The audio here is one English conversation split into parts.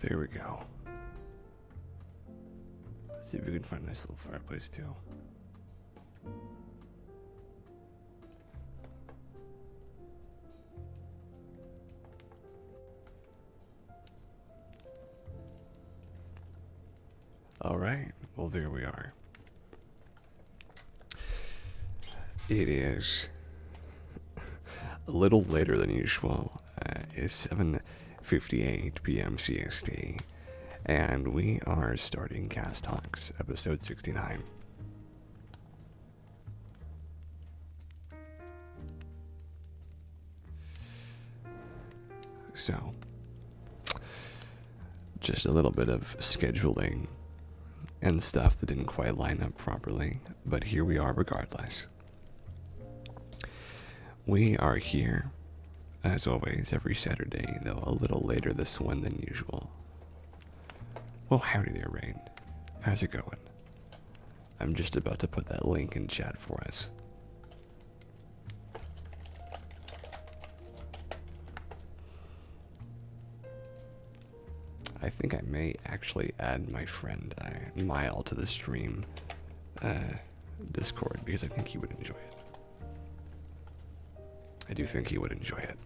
There we go. Let's see if we can find a nice little fireplace too. Alright, well there we are. It is a little later than usual. It's 7:58 p.m. CST, and we are starting Cast Talks, episode 69. So, just a little bit of scheduling and stuff that didn't quite line up properly, but here we are regardless. We are here, as always, every Saturday, though a little later this one than usual. Well, howdy there, Rain. How's it going? I'm just about to put that link in chat for us. I think I may actually add my friend Mile to the stream Discord because I think he would enjoy it. I do think he would enjoy it.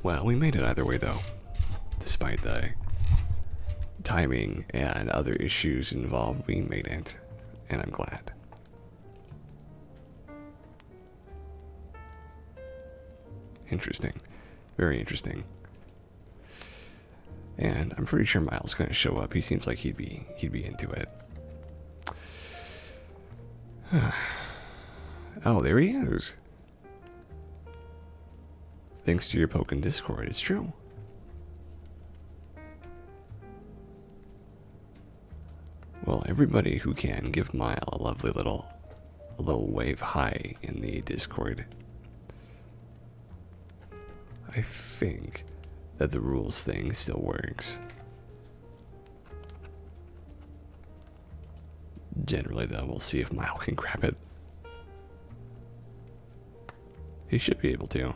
Well, we made it either way though, despite the timing and other issues involved. We made it, and I'm glad. Interesting. Very interesting. And I'm pretty sure Miles is gonna show up. He seems like he'd be into it. Oh, there he is. Thanks to your poke in Discord, it's true. Well, everybody who can, give Mile a lovely little wave hi in the Discord. I think that the rules thing still works. Generally, though, we'll see if Mile can grab it. He should be able to.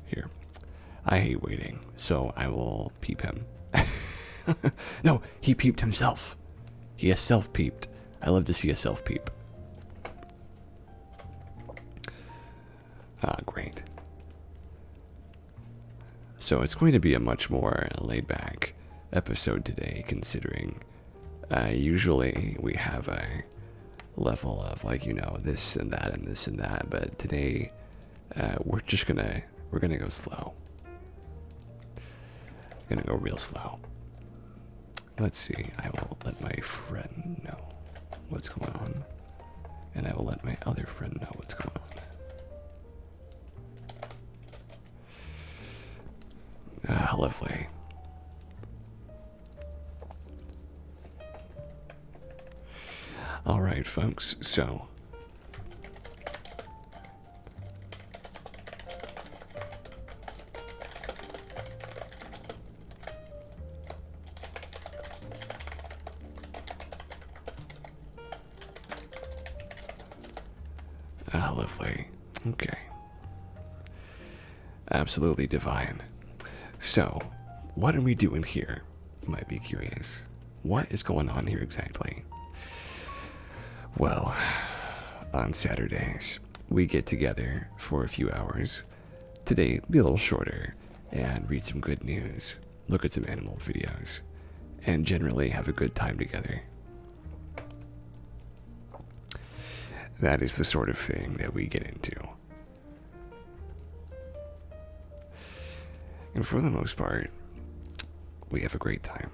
Here. I hate waiting, so I will peep him. No, he peeped himself. He has self-peeped. I love to see a self-peep. Ah, great. So it's going to be a much more laid-back episode today, considering usually we have a level of, like, you know, this and that and this and that, but today we're gonna go slow. We're gonna go real slow. Let's see, I will let my friend know what's going on, and I will let my other friend know what's going on. Ah, lovely. Alright, folks, so lovely. Okay. Absolutely divine. So, what are we doing here? You might be curious. What is going on here exactly? Well, on Saturdays, we get together for a few hours. Today, be a little shorter, and read some good news, look at some animal videos, and generally have a good time together. That is the sort of thing that we get into. And for the most part, we have a great time.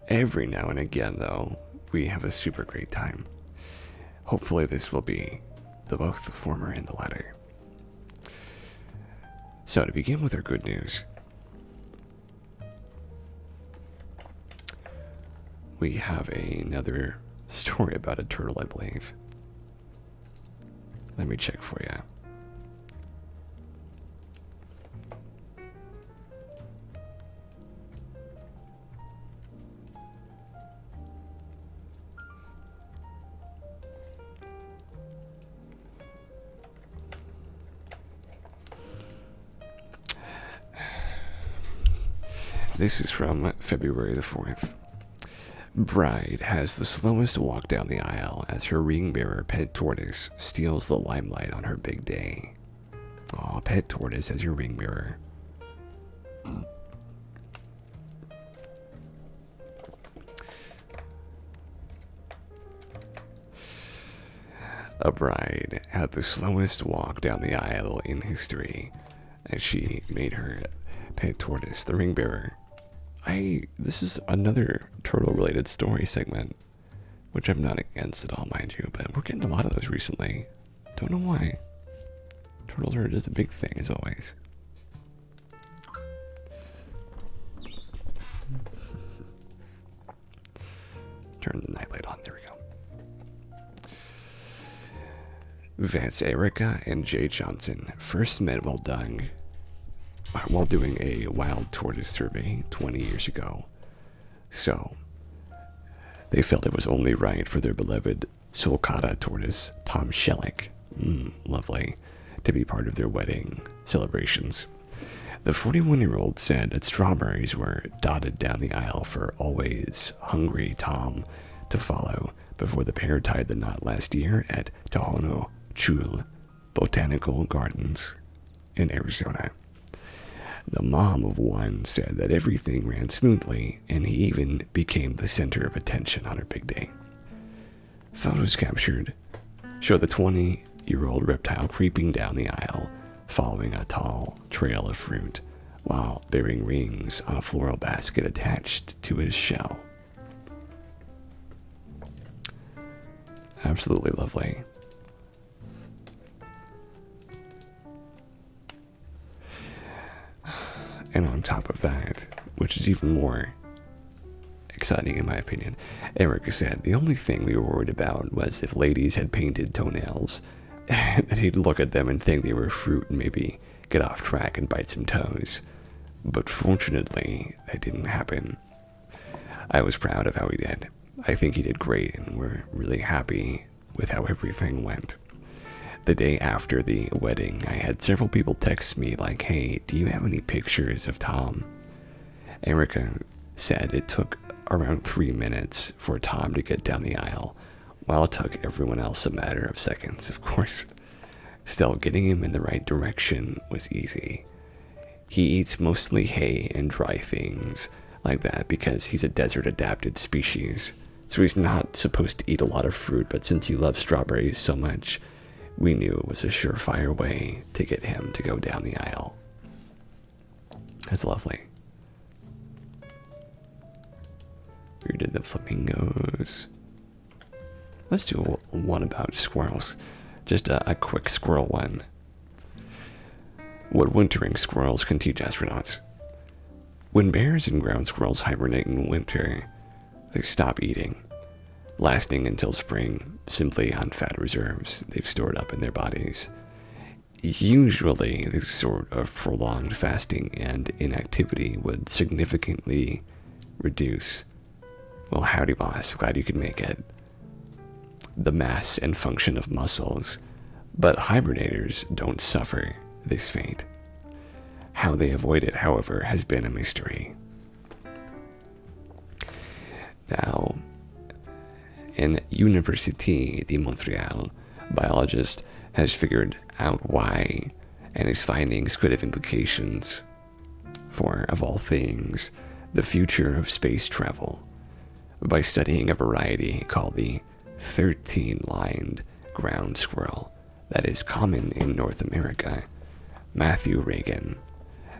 Every now and again, though, we have a super great time. Hopefully this will be both the former and the latter. So to begin with our good news, we have another story about a turtle, I believe. Let me check for you. This is from February the 4th. Bride has the slowest walk down the aisle as her ring bearer Pet Tortoise steals the limelight on her big day. Aw, Pet Tortoise as your ring bearer. A bride had the slowest walk down the aisle in history as she made her Pet Tortoise the ring bearer. This is another turtle-related story segment, which I'm not against at all, mind you, but we're getting a lot of those recently. Don't know why. Turtles are just a big thing, as always. Turn the nightlight on. There we go. Vets Erica and Jay Johnson first met while doing a wild tortoise survey 20 years ago. So, they felt it was only right for their beloved sulcata tortoise, Tom Shellick, lovely, to be part of their wedding celebrations. The 41-year-old said that strawberries were dotted down the aisle for always hungry Tom to follow before the pair tied the knot last year at Tohono Chul Botanical Gardens in Arizona. The mom of one said that everything ran smoothly, and he even became the center of attention on her big day. Photos captured show the 20-year-old reptile creeping down the aisle, following a tall trail of fruit, while bearing rings on a floral basket attached to his shell. Absolutely lovely. And on top of that, which is even more exciting in my opinion, Erica said the only thing we were worried about was if ladies had painted toenails, that he'd look at them and think they were fruit and maybe get off track and bite some toes. But fortunately, that didn't happen. I was proud of how he did. I think he did great, and we're really happy with how everything went. The day after the wedding, I had several people text me like, hey, do you have any pictures of Tom? Erica said it took around 3 minutes for Tom to get down the aisle, while it took everyone else a matter of seconds, of course. Still, getting him in the right direction was easy. He eats mostly hay and dry things like that because he's a desert-adapted species, so he's not supposed to eat a lot of fruit, but since he loves strawberries so much, we knew it was a surefire way to get him to go down the aisle. That's lovely. We did the flamingos. Let's do one about squirrels. Just a quick squirrel one. What wintering squirrels can teach astronauts. When bears and ground squirrels hibernate in winter, they stop eating, lasting until spring simply on fat reserves they've stored up in their bodies. Usually, this sort of prolonged fasting and inactivity would significantly reduce, well, howdy boss, glad you could make it, the mass and function of muscles, but hibernators don't suffer this fate. How they avoid it, however, has been a mystery. Now, in Université de Montréal, biologist has figured out why, and his findings could have implications for, of all things, the future of space travel, by studying a variety called the 13-lined ground squirrel that is common in North America. Matthew Reagan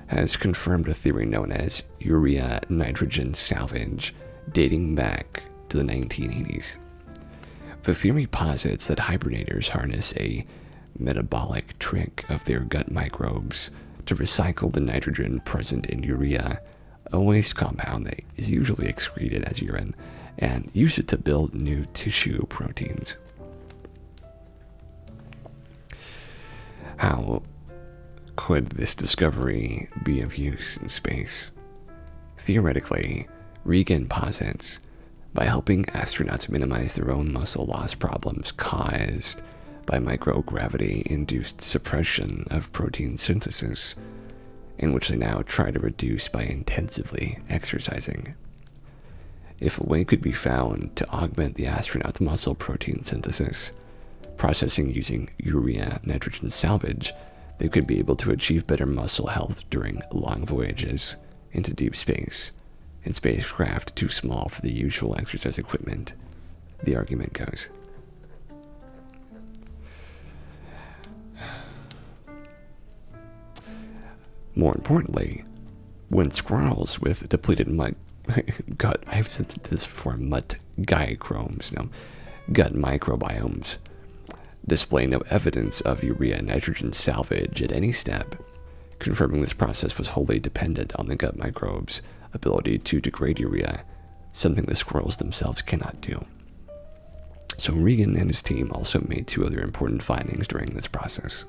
has confirmed a theory known as urea nitrogen salvage, dating back to the 1980s. The theory posits that hibernators harness a metabolic trick of their gut microbes to recycle the nitrogen present in urea, a waste compound that is usually excreted as urine, and use it to build new tissue proteins. How could this discovery be of use in space? Theoretically, Regan posits, by helping astronauts minimize their own muscle loss problems caused by microgravity-induced suppression of protein synthesis, in which they now try to reduce by intensively exercising. If a way could be found to augment the astronaut's muscle protein synthesis, processing using urea nitrogen salvage, they could be able to achieve better muscle health during long voyages into deep space, in spacecraft too small for the usual exercise equipment, the argument goes. More importantly, when squirrels with depleted gut microbiomes display no evidence of urea nitrogen salvage at any step, confirming this process was wholly dependent on the gut microbes' ability to degrade urea, something the squirrels themselves cannot do. So Regan and his team also made two other important findings during this process.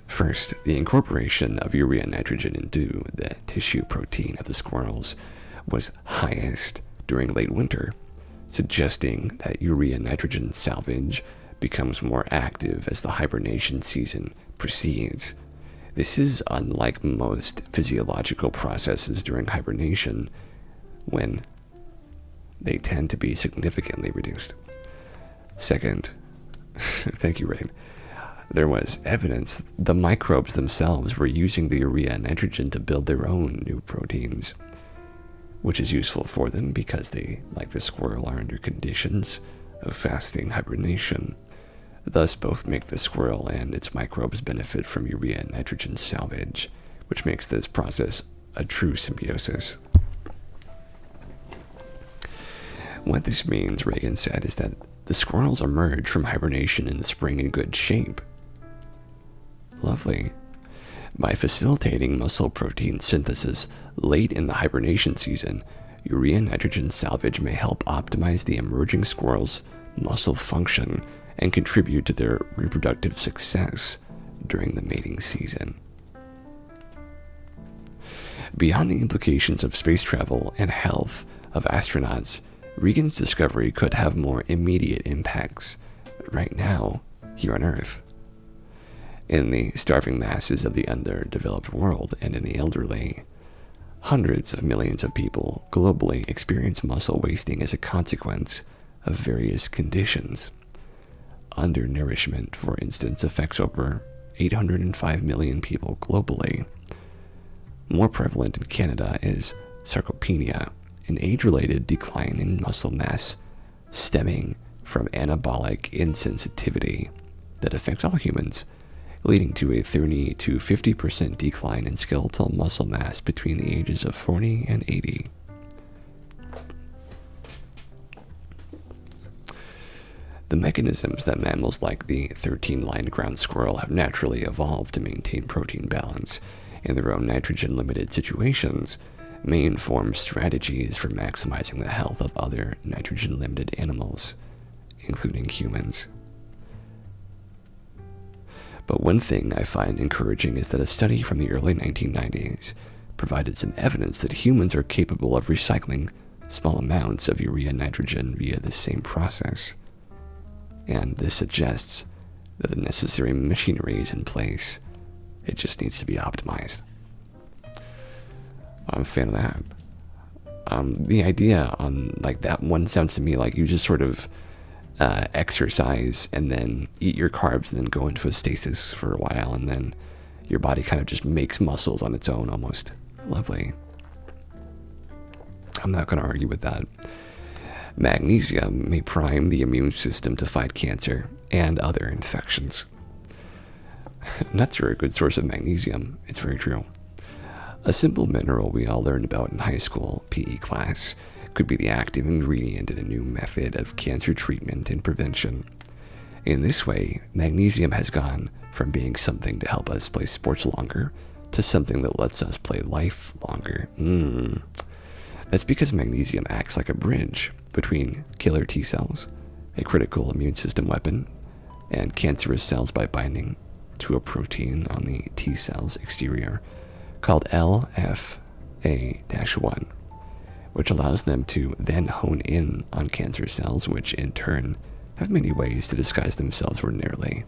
First, the incorporation of urea nitrogen into the tissue protein of the squirrels was highest during late winter, suggesting that urea nitrogen salvage becomes more active as the hibernation season proceeds. This is unlike most physiological processes during hibernation, when they tend to be significantly reduced. Second, thank you, Rain. There was evidence the microbes themselves were using the urea nitrogen to build their own new proteins, which is useful for them because they, like the squirrel, are under conditions of fasting hibernation. Thus, both make the squirrel and its microbes benefit from urea nitrogen salvage, which makes this process a true symbiosis. What this means, Regan said, is that the squirrels emerge from hibernation in the spring in good shape. Lovely. By facilitating muscle protein synthesis late in the hibernation season, urea nitrogen salvage may help optimize the emerging squirrel's muscle function and contribute to their reproductive success during the mating season. Beyond the implications of space travel and health of astronauts, Regan's discovery could have more immediate impacts right now here on Earth. In the starving masses of the underdeveloped world and in the elderly, hundreds of millions of people globally experience muscle wasting as a consequence of various conditions. Undernourishment, for instance, affects over 805 million people globally. More prevalent in Canada is sarcopenia, an age-related decline in muscle mass stemming from anabolic insensitivity that affects all humans, leading to a 30 to 50% decline in skeletal muscle mass between the ages of 40 and 80. The mechanisms that mammals like the 13-lined ground squirrel have naturally evolved to maintain protein balance in their own nitrogen-limited situations may inform strategies for maximizing the health of other nitrogen-limited animals, including humans. But one thing I find encouraging is that a study from the early 1990s provided some evidence that humans are capable of recycling small amounts of urea nitrogen via the same process. And this suggests that the necessary machinery is in place. It just needs to be optimized. I'm a fan of that. The idea on like that one sounds to me like you just sort of exercise and then eat your carbs and then go into a stasis for a while, and then your body kind of just makes muscles on its own almost. Lovely. I'm not going to argue with that. Magnesium may prime the immune system to fight cancer and other infections. Nuts are a good source of magnesium. It's very true. A simple mineral we all learned about in high school PE class could be the active ingredient in a new method of cancer treatment and prevention. In this way, magnesium has gone from being something to help us play sports longer to something that lets us play life longer. That's because magnesium acts like a bridge between killer T cells, a critical immune system weapon, and cancerous cells by binding to a protein on the T cell's exterior called LFA-1, which allows them to then hone in on cancer cells, which in turn have many ways to disguise themselves ordinarily.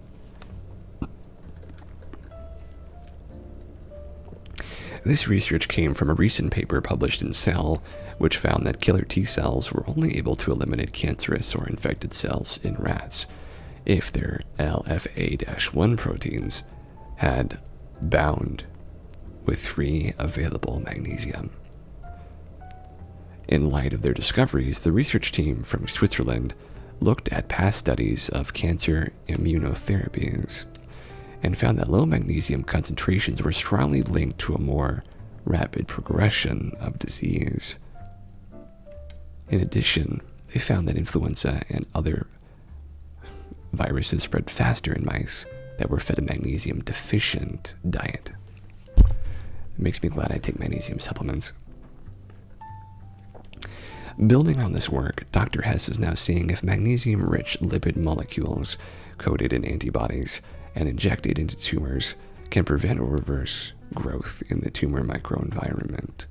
This research came from a recent paper published in Cell, which found that killer T cells were only able to eliminate cancerous or infected cells in rats if their LFA-1 proteins had bound with free available magnesium. In light of their discoveries, the research team from Switzerland looked at past studies of cancer immunotherapies and found that low magnesium concentrations were strongly linked to a more rapid progression of disease. In addition, they found that influenza and other viruses spread faster in mice that were fed a magnesium deficient diet. It makes me glad I take magnesium supplements. Building on this work, Dr. Hess is now seeing if magnesium-rich lipid molecules coated in antibodies and injected into tumors can prevent or reverse growth in the tumor microenvironment.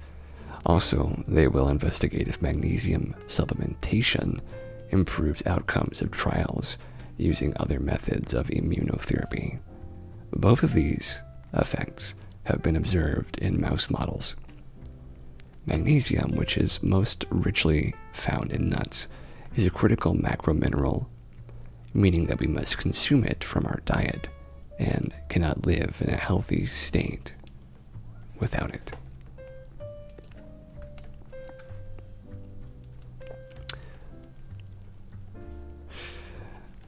Also, they will investigate if magnesium supplementation improves outcomes of trials using other methods of immunotherapy. Both of these effects have been observed in mouse models. Magnesium, which is most richly found in nuts, is a critical macromineral, meaning that we must consume it from our diet and cannot live in a healthy state without it.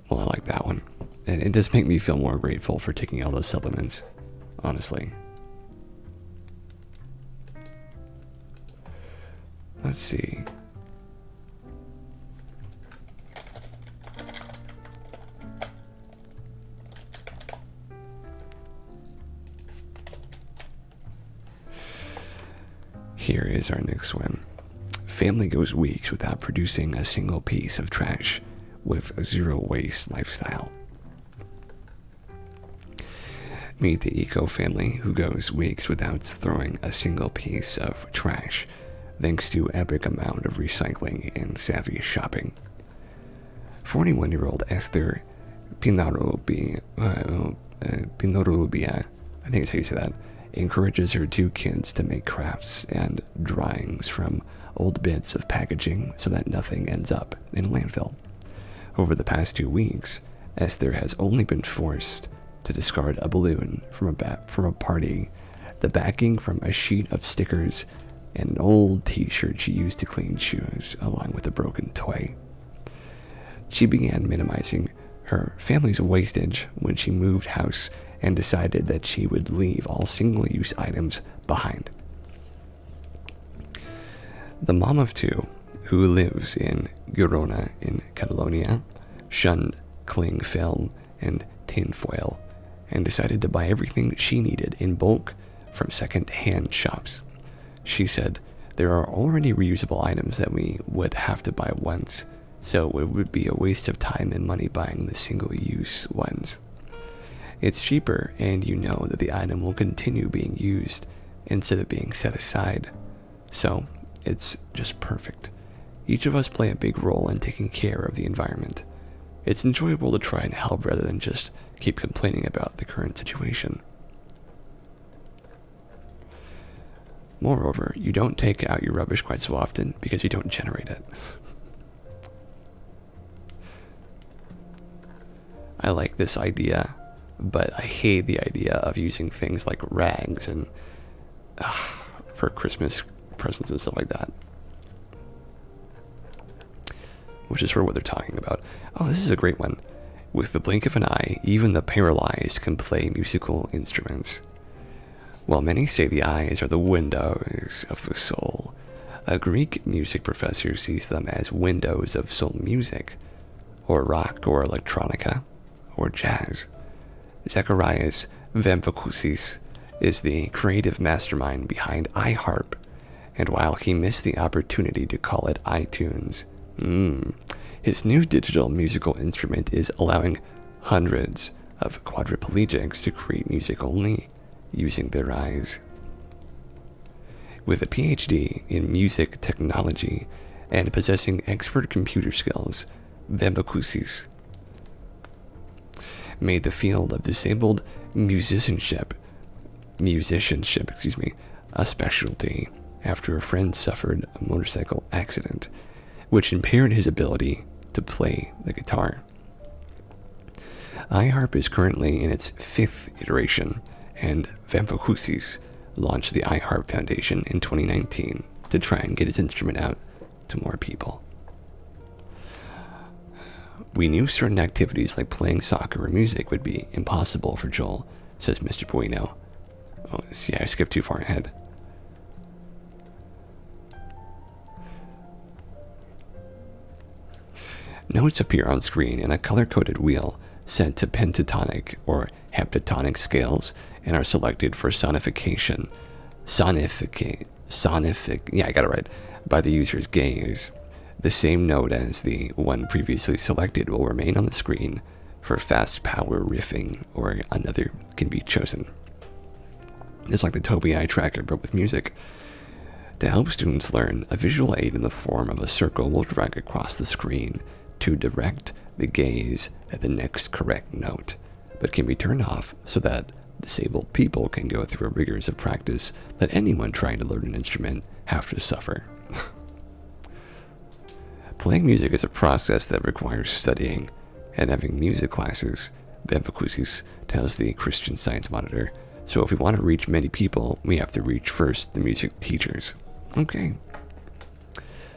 Well, I like that one. And it does make me feel more grateful for taking all those supplements, honestly. Let's see. Here is our next one. Family goes weeks without producing a single piece of trash with a zero waste lifestyle. Meet the eco family who goes weeks without throwing a single piece of trash thanks to epic amount of recycling and savvy shopping. 41-year-old Esther Pinarubia, I think it's how you say that, encourages her two kids to make crafts and drawings from old bits of packaging so that nothing ends up in a landfill. Over the past 2 weeks, Esther has only been forced to discard a balloon from a party, the backing from a sheet of stickers, and an old t-shirt she used to clean shoes, along with a broken toy. She began minimizing her family's wastage when she moved house and decided that she would leave all single-use items behind. The mom of two, who lives in Girona in Catalonia, shunned cling film and tinfoil and decided to buy everything she needed in bulk from second-hand shops. She said, "There are already reusable items that we would have to buy once, so it would be a waste of time and money buying the single-use ones. It's cheaper, and you know that the item will continue being used instead of being set aside. So it's just perfect. Each of us play a big role in taking care of the environment. It's enjoyable to try and help rather than just keep complaining about the current situation. Moreover, you don't take out your rubbish quite so often because you don't generate it." I like this idea, but I hate the idea of using things like rags and for Christmas presents and stuff like that. Which is for what they're talking about. Oh, this is a great one. With the blink of an eye, even the paralyzed can play musical instruments. While many say the eyes are the windows of the soul, a Greek music professor sees them as windows of soul music, or rock, or electronica, or jazz. Zacharias Vampakousis is the creative mastermind behind iHarp, and while he missed the opportunity to call it iTunes, his new digital musical instrument is allowing hundreds of quadriplegics to create music only using their eyes. With a PhD in music technology and possessing expert computer skills, Vembakusis made the field of disabled musicianship, a specialty after a friend suffered a motorcycle accident, which impaired his ability to play the guitar. iHarp is currently in its 5th iteration, and Vembakusis launched the iHarp Foundation in 2019 to try and get his instrument out to more people. We knew certain activities like playing soccer or music would be impossible for Joel, says Mr. Bueno. Oh, see, I skipped too far ahead. Notes appear on screen in a color-coded wheel set to pentatonic or heptatonic scales and are selected for sonification. Yeah, I got it right. By the user's gaze. The same note as the one previously selected will remain on the screen for fast power riffing, or another can be chosen. It's like the Tobii Eye Tracker, but with music. To help students learn, a visual aid in the form of a circle will drag across the screen to direct the gaze at the next correct note, but can be turned off so that disabled people can go through a rigorous of practice that anyone trying to learn an instrument have to suffer. Playing music is a process that requires studying and having music classes, Vembakusis tells the Christian Science Monitor. So if we want to reach many people, we have to reach first the music teachers. Okay.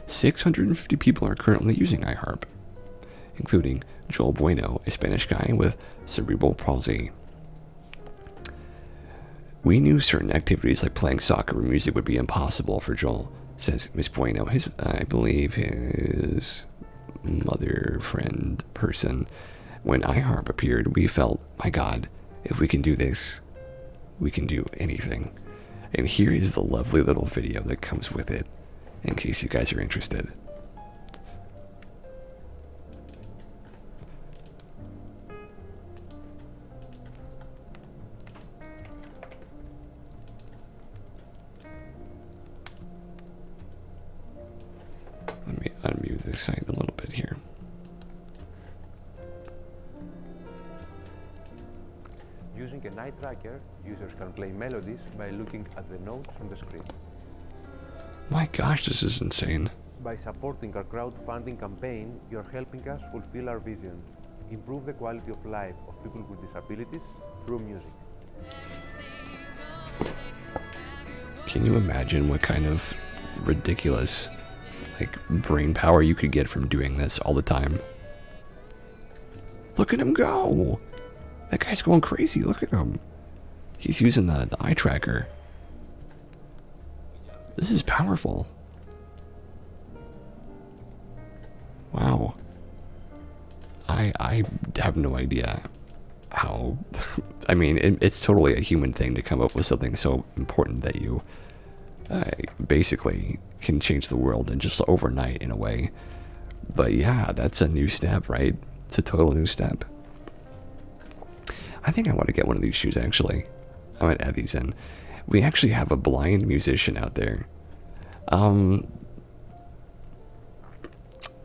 650 people are currently using iHarp, including Joel Bueno, a Spanish guy with cerebral palsy. We knew certain activities like playing soccer or music would be impossible for Joel, says Miss Bueno. I believe his mother, friend, person. When iHarp appeared, we felt, my God, if we can do this, we can do anything. And here is the lovely little video that comes with it, in case you guys are interested. Let me unmute this site a little bit here. Using an eye tracker, users can play melodies by looking at the notes on the screen. My gosh, this is insane. By supporting our crowdfunding campaign, you're helping us fulfill our vision, improve the quality of life of people with disabilities through music. Can you imagine what kind of ridiculous brain power you could get from doing this all the time? Look at him go! That guy's going crazy, look at him. He's using the eye tracker. This is powerful. Wow. I have no idea how... I mean, it's totally a human thing to come up with something so important that you basically can change the world in just overnight in a way. But yeah, that's a new step, right? It's a total new step. I think I want to get one of these shoes, actually. I might add these in. We actually have a blind musician out there.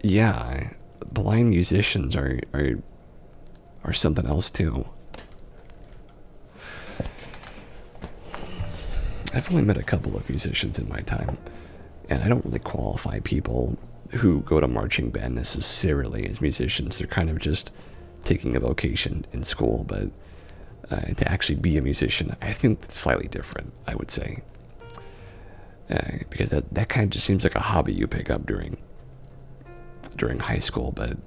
Yeah, blind musicians are something else too. I've only met a couple of musicians in my time, and I don't really qualify people who go to marching band necessarily as musicians. They're kind of just taking a vocation in school, but to actually be a musician, I think it's slightly different, I would say. Because that kind of just seems like a hobby you pick up during high school, but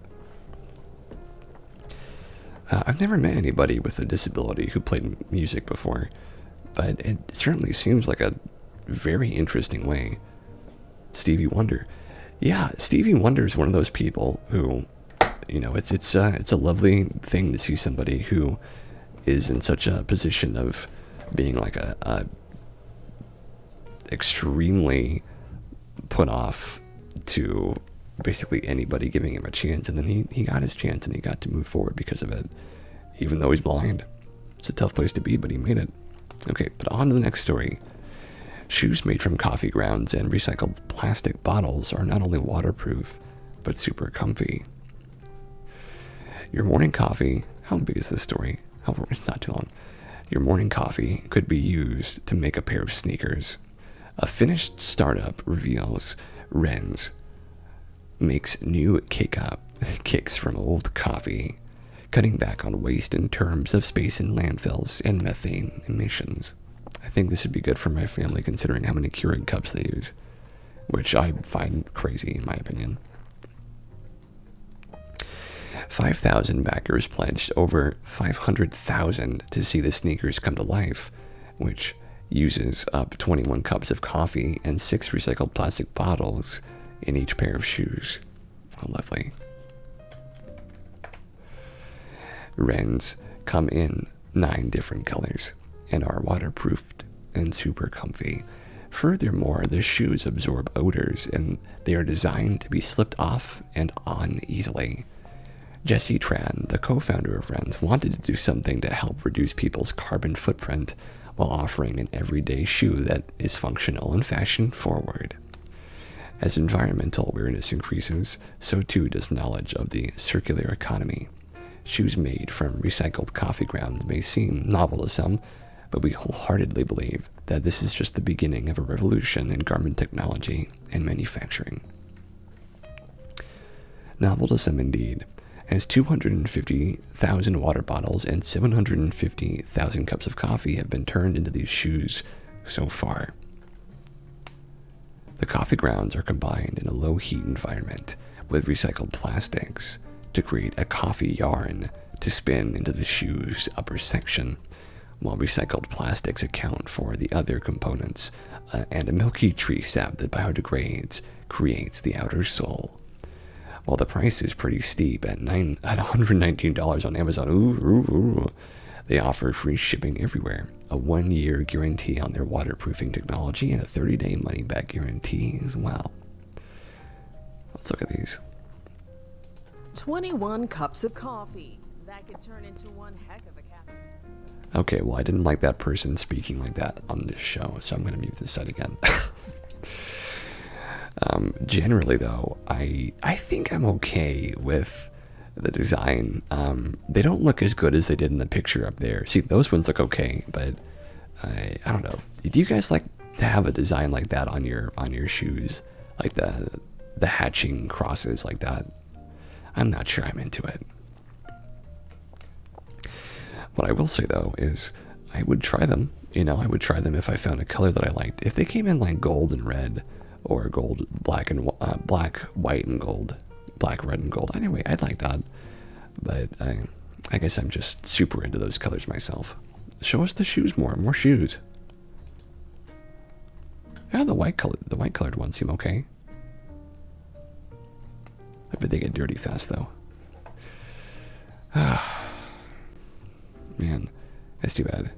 I've never met anybody with a disability who played music before, but it certainly seems like a very interesting way. Stevie Wonder. Yeah, Stevie Wonder is one of those people who, you know, it's a lovely thing to see somebody who is in such a position of being like a extremely put off to basically anybody giving him a chance, and then he got his chance and he got to move forward because of it. even though he's blind. It's a tough place to be, but he made it. Okay, but on to the next story. Shoes made from coffee grounds and recycled plastic bottles are not only waterproof, but super comfy. Your morning coffee, how big is this story? Oh, it's not too long. Your morning coffee could be used to make a pair of sneakers. A Finnish startup reveals Rens makes new kicks from old coffee, cutting back on waste in terms of space in landfills and methane emissions. I think this would be good for my family considering how many Keurig cups they use, which I find crazy in my opinion. 5,000 backers pledged over 500,000 to see the sneakers come to life, which uses up 21 cups of coffee and 6 recycled plastic bottles in each pair of shoes. Oh, lovely. Rens come in 9 different colors and are waterproofed and super comfy. Furthermore, the shoes absorb odors and they are designed to be slipped off and on easily. Jesse Tran, the co-founder of Rens, wanted to do something to help reduce people's carbon footprint while offering an everyday shoe that is functional and fashion-forward. As environmental awareness increases, so too does knowledge of the circular economy. Shoes made from recycled coffee grounds may seem novel to some, but we wholeheartedly believe that this is just the beginning of a revolution in garment technology and manufacturing. Novel to some indeed, as 250,000 water bottles and 750,000 cups of coffee have been turned into these shoes so far. The coffee grounds are combined in a low-heat environment with recycled plastics to create a coffee yarn to spin into the shoe's upper section, while recycled plastics account for the other components, and a milky tree sap that biodegrades creates the outer sole. While the price is pretty steep at $119 on Amazon, they offer free shipping everywhere, a 1-year guarantee on their waterproofing technology, and a 30-day money-back guarantee as well. Let's look at these. 21 cups of coffee. That could turn into one heck of a cafe. Okay, well, I didn't like that person speaking like that on this show, so I'm going to mute this side again. Generally, though, I think I'm okay with the design. They don't look as good as they did in the picture up there. See, those ones look okay, but I don't know. Do you guys like to have a design like that on your shoes, like the hatching crosses like that? I'm not sure I'm into it. What I will say though is I would try them. I would try them if I found a color that I liked. If they came in like gold and red, or gold, black, white, and gold, black, red, and gold. Anyway, I'd like that. But I guess I'm just super into those colors myself. Show us the shoes more shoes. Yeah, the white colored ones seem okay. I bet they get dirty fast though. Man, that's too bad.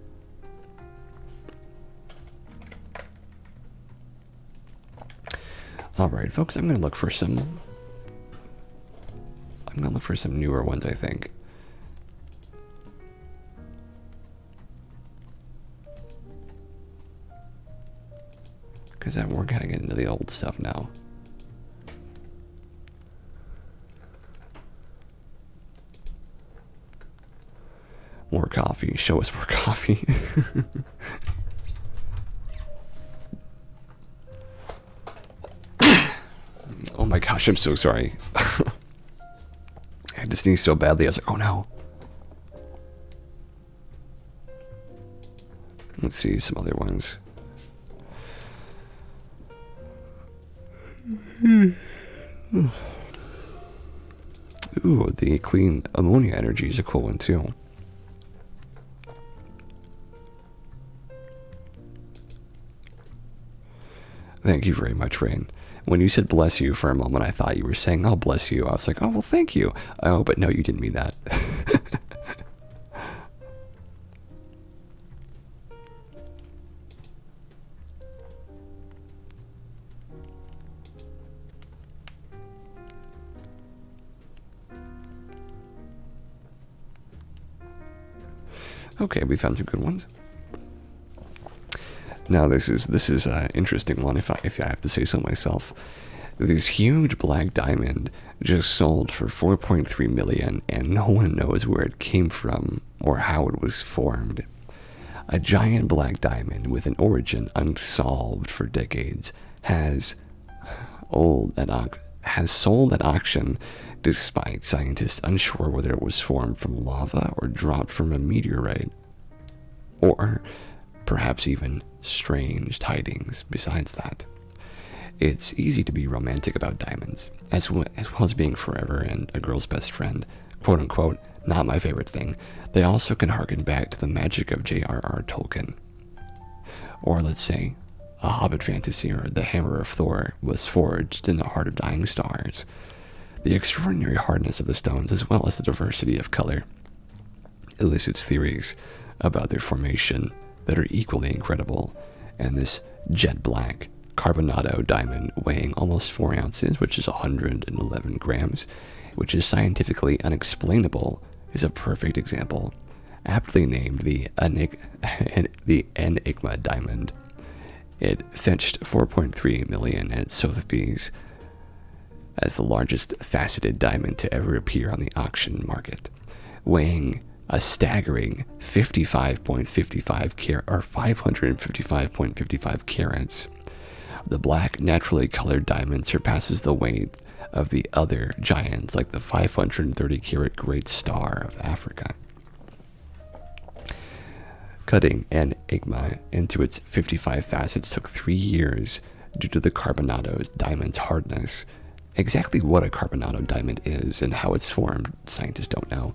Alright, folks, I'm gonna look for some newer ones, I think. Because we're kind of getting into the old stuff now. More coffee. Show us more coffee. Oh my gosh, I'm so sorry. I had to sneeze so badly, I was like, oh no. Let's see some other ones. Ooh, the clean ammonia energy is a cool one too. Thank you very much, Rain. When you said bless you for a moment, I thought you were saying, oh, bless you. I was like, oh, well, thank you. Oh, but no, you didn't mean that. Okay, we found some good ones. Now this is an interesting one, if I have to say so myself. This huge black diamond just sold for 4.3 million, and no one knows where it came from or how it was formed. A giant black diamond with an origin unsolved for decades has sold at auction, despite scientists unsure whether it was formed from lava or dropped from a meteorite, or perhaps even strange tidings besides that. It's easy to be romantic about diamonds, as well as being forever and a girl's best friend, quote unquote. Not my favorite thing. They also can harken back to the magic of J.R.R. Tolkien. Or let's say, a Hobbit fantasy or the Hammer of Thor was forged in the heart of dying stars. The extraordinary hardness of the stones, as well as the diversity of color, elicits theories about their formation that are equally incredible, and this jet black carbonado diamond weighing almost 4 ounces, which is 111 grams, which is scientifically unexplainable, is a perfect example, aptly named the Enigma diamond. It fetched 4.3 million at Sotheby's as the largest faceted diamond to ever appear on the auction market, weighing a staggering 555.55 carats. The black, naturally colored diamond surpasses the weight of the other giants like the 530-carat Great Star of Africa. Cutting Enigma into its 55 facets took 3 years due to the Carbonado diamond's hardness. Exactly what a Carbonado diamond is and how it's formed, scientists don't know,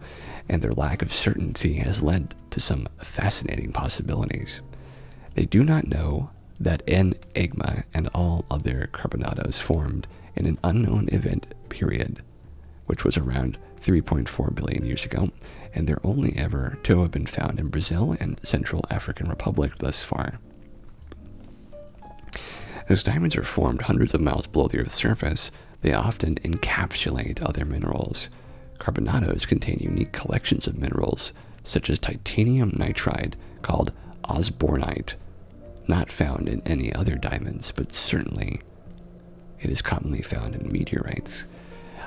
and their lack of certainty has led to some fascinating possibilities. They do not know that Enigma and all other Carbonados formed in an unknown event period, which was around 3.4 billion years ago, and they're only ever to have been found in Brazil and Central African Republic thus far. As diamonds are formed hundreds of miles below the Earth's surface, they often encapsulate other minerals. Carbonados contain unique collections of minerals, such as titanium nitride, called osbornite, not found in any other diamonds, but certainly it is commonly found in meteorites.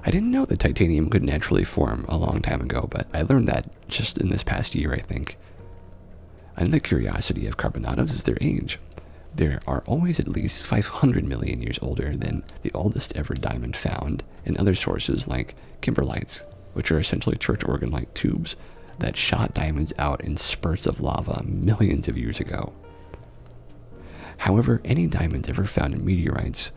I didn't know that titanium could naturally form a long time ago, but I learned that just in this past year, I think. Another curiosity of Carbonados is their age. They are always at least 500 million years older than the oldest ever diamond found in other sources like kimberlites, which are essentially church organ-like tubes that shot diamonds out in spurts of lava millions of years ago. However, any diamonds ever found in meteorites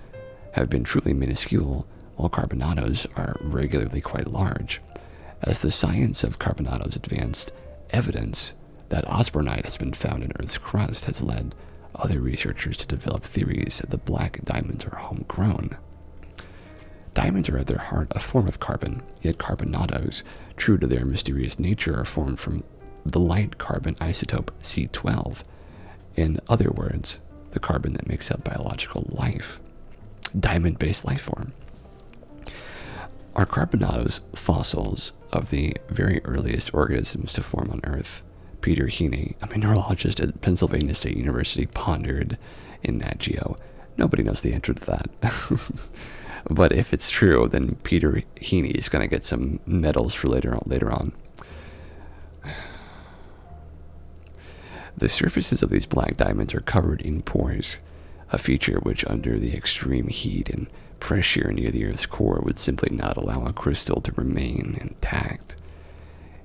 have been truly minuscule, while Carbonados are regularly quite large. As the science of Carbonados advanced, evidence that osbornite has been found in Earth's crust has led other researchers to develop theories that the black diamonds are homegrown. Diamonds are at their heart a form of carbon, yet Carbonados, true to their mysterious nature, are formed from the light carbon isotope C12. In other words, the carbon that makes up biological life. Diamond-based life form. Are Carbonados fossils of the very earliest organisms to form on Earth? Peter Heaney, a mineralogist at Pennsylvania State University, pondered in Nat Geo. Nobody knows the answer to that. But if it's true, then Peter Heaney is going to get some medals for later on. The surfaces of these black diamonds are covered in pores, a feature which under the extreme heat and pressure near the Earth's core would simply not allow a crystal to remain intact.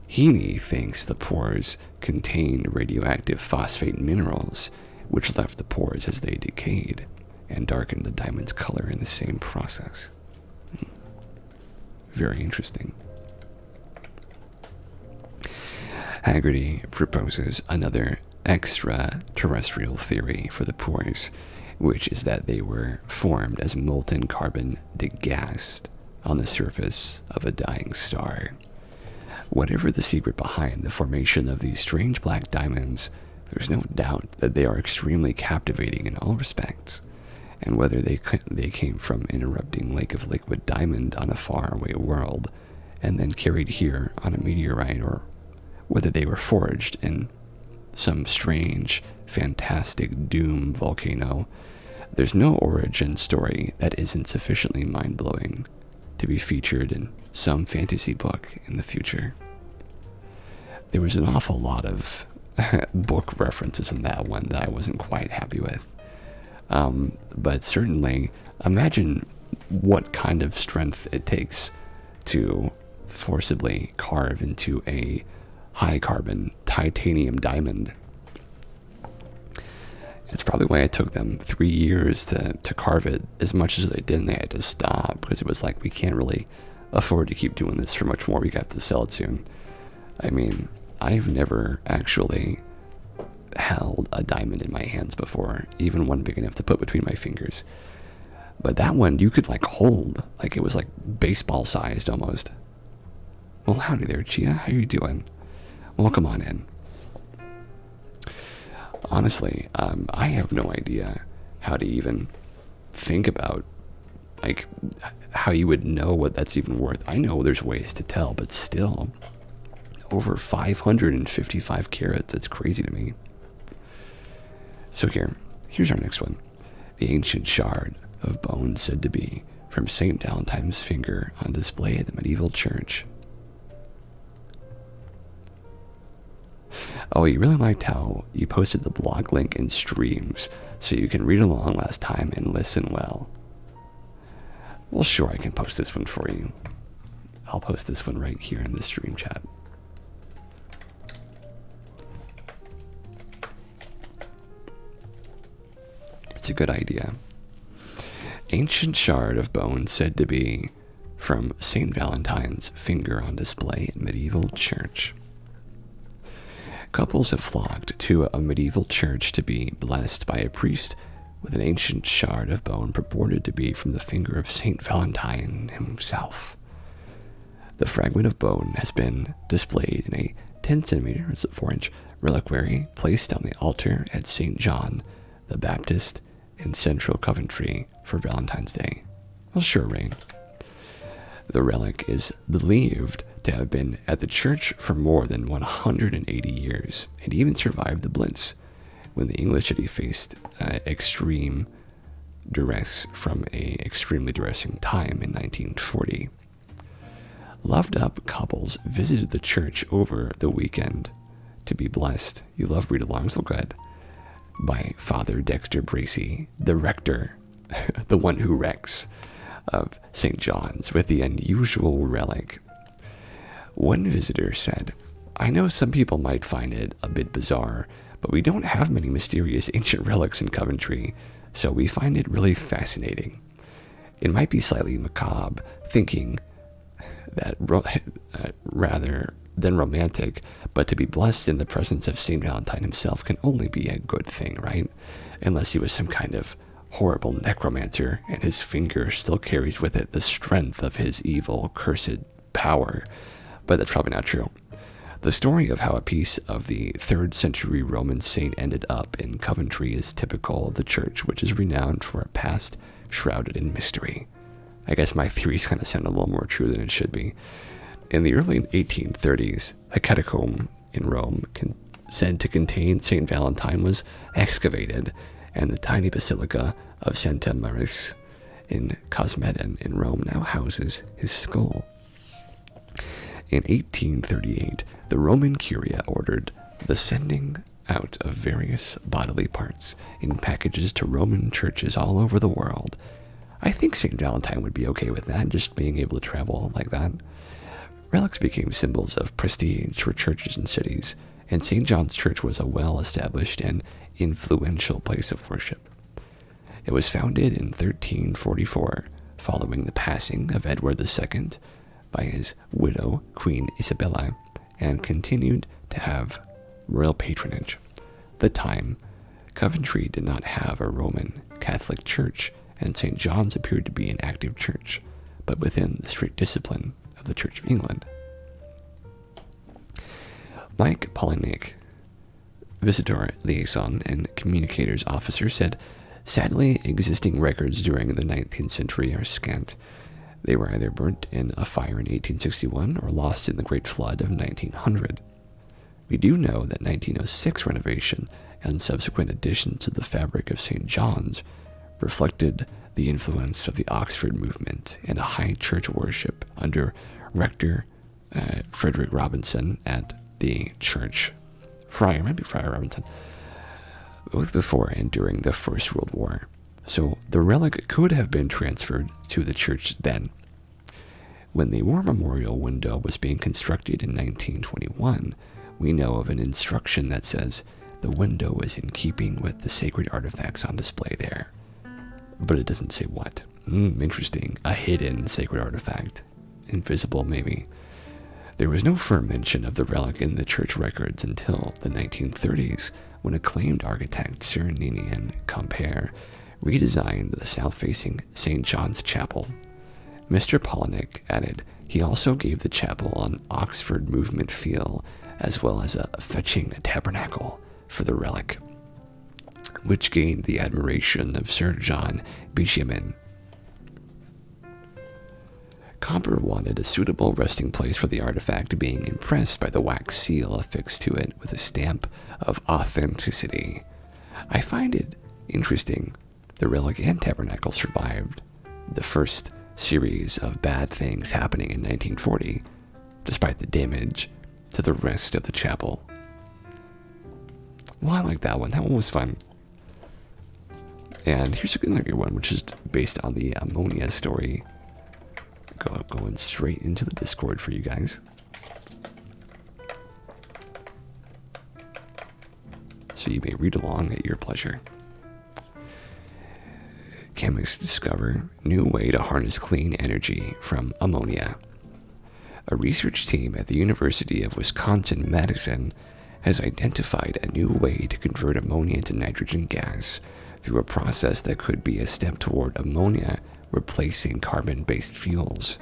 Heaney thinks the pores contain radioactive phosphate minerals, which left the pores as they decayed and darkened the diamond's color in the same process. Very interesting. Haggerty proposes another extraterrestrial theory for the pores, which is that they were formed as molten carbon degassed on the surface of a dying star. Whatever the secret behind the formation of these strange black diamonds, there's no doubt that they are extremely captivating in all respects, and whether they came from an erupting lake of liquid diamond on a faraway world and then carried here on a meteorite, or whether they were forged in some strange, fantastic doom volcano, there's no origin story that isn't sufficiently mind-blowing to be featured in some fantasy book in the future. There was an awful lot of book references in that one that I wasn't quite happy with. But certainly, imagine what kind of strength it takes to forcibly carve into a high-carbon titanium diamond. It's probably why it took them 3 years to carve it as much as they did, and they had to stop because it was like, we can't really afford to keep doing this for much more. We got to sell it soon. I mean, I've never actually held a diamond in my hands before, even one big enough to put between my fingers. But that one you could like hold, like it was like baseball sized almost. Well, howdy there, Chia. How you doing? Welcome on in. Honestly, I have no idea how to even think about, like, how you would know what that's even worth. I know there's ways to tell, but still, over 555 carats. It's crazy to me. So here's our next one. The ancient shard of bone said to be from St. Valentine's finger on display at the medieval church. Oh, you really liked how you posted the blog link in streams so you can read along last time and listen well. Well, sure, I can post this one for you. I'll post this one right here in the stream chat. It's a good idea. Ancient shard of bone said to be from St. Valentine's finger on display at medieval church. Couples have flocked to a medieval church to be blessed by a priest with an ancient shard of bone purported to be from the finger of St. Valentine himself. The fragment of bone has been displayed in a 10 centimeter, 4-inch reliquary placed on the altar at St. John the Baptist in central Coventry for Valentine's Day. Well, sure, Rain. The relic is believed to have been at the church for more than 180 years and even survived the Blitz when the English had faced extreme duress from a extremely distressing time in 1940. Loved-up couples visited the church over the weekend to be blessed. You love read-alongs, well, good. By Father Dexter Bracey, the rector, the one who wrecks, of St. John's with the unusual relic. One visitor said, "I know some people might find it a bit bizarre, but we don't have many mysterious ancient relics in Coventry, so we find it really fascinating. It might be slightly macabre, thinking that rather than romantic, but to be blessed in the presence of St. Valentine himself can only be a good thing, right? Unless he was some kind of horrible necromancer, and his finger still carries with it the strength of his evil, cursed power. But that's probably not true. The story of how a piece of the 3rd century Roman saint ended up in Coventry is typical of the church, which is renowned for a past shrouded in mystery." I guess my theories kind of sound a little more true than it should be. In the early 1830s, a catacomb in Rome said to contain St. Valentine was excavated, and the tiny basilica of Santa Maris in Cosmedin in Rome now houses his skull. In 1838, the Roman Curia ordered the sending out of various bodily parts in packages to Roman churches all over the world. I think St. Valentine would be okay with that, just being able to travel like that. Relics became symbols of prestige for churches and cities, and St. John's Church was a well-established and influential place of worship. It was founded in 1344, following the passing of Edward II by his widow, Queen Isabella, and continued to have royal patronage. At the time, Coventry did not have a Roman Catholic church, and St. John's appeared to be an active church, but within the strict discipline of the Church of England. Mike Polinick, visitor liaison and communicators officer, said, "Sadly, existing records during the 19th century are scant. They were either burnt in a fire in 1861 or lost in the Great Flood of 1900. We do know that 1906 renovation and subsequent additions to the fabric of St. John's reflected the influence of the Oxford movement and a high church worship under Rector Frederick Robinson at the church. Friar Robinson, both before and during the First World War. So the relic could have been transferred to the church then. When the War Memorial window was being constructed in 1921, we know of an instruction that says the window is in keeping with the sacred artifacts on display there. But it doesn't say what. Interesting. A hidden sacred artifact. Invisible, maybe. There was no firm mention of the relic in the church records until the 1930s, when acclaimed architect Sir Ninian Compere redesigned the south-facing St. John's Chapel. Mr. Polnick added he also gave the chapel an Oxford movement feel, as well as a fetching tabernacle for the relic, which gained the admiration of Sir John Benjamin. Compere wanted a suitable resting place for the artifact, being impressed by the wax seal affixed to it with a stamp of authenticity. I find it interesting the relic and tabernacle survived the first series of bad things happening in 1940, despite the damage to the rest of the chapel. Well, I like that one. That one was fun. And here's another good one, which is based on the ammonia story. Going straight into the Discord for you guys. So you may read along at your pleasure. Chemists discover new way to harness clean energy from ammonia. A research team at the University of Wisconsin-Madison has identified a new way to convert ammonia to nitrogen gas through a process that could be a step toward ammonia replacing carbon-based fuels.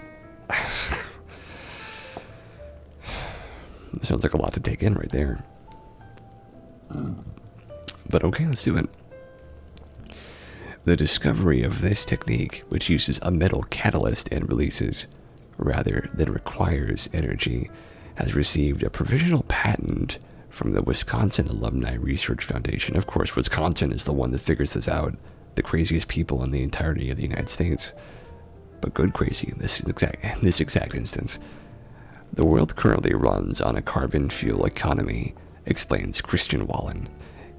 Sounds like a lot to take in right there. But okay, let's do it. The discovery of this technique, which uses a metal catalyst and releases rather than requires energy, has received a provisional patent from the Wisconsin Alumni Research Foundation. Of course, Wisconsin is the one that figures this out. The craziest people in the entirety of the United States. But good crazy in this exact instance. The world currently runs on a carbon fuel economy, explains Christian Wallen,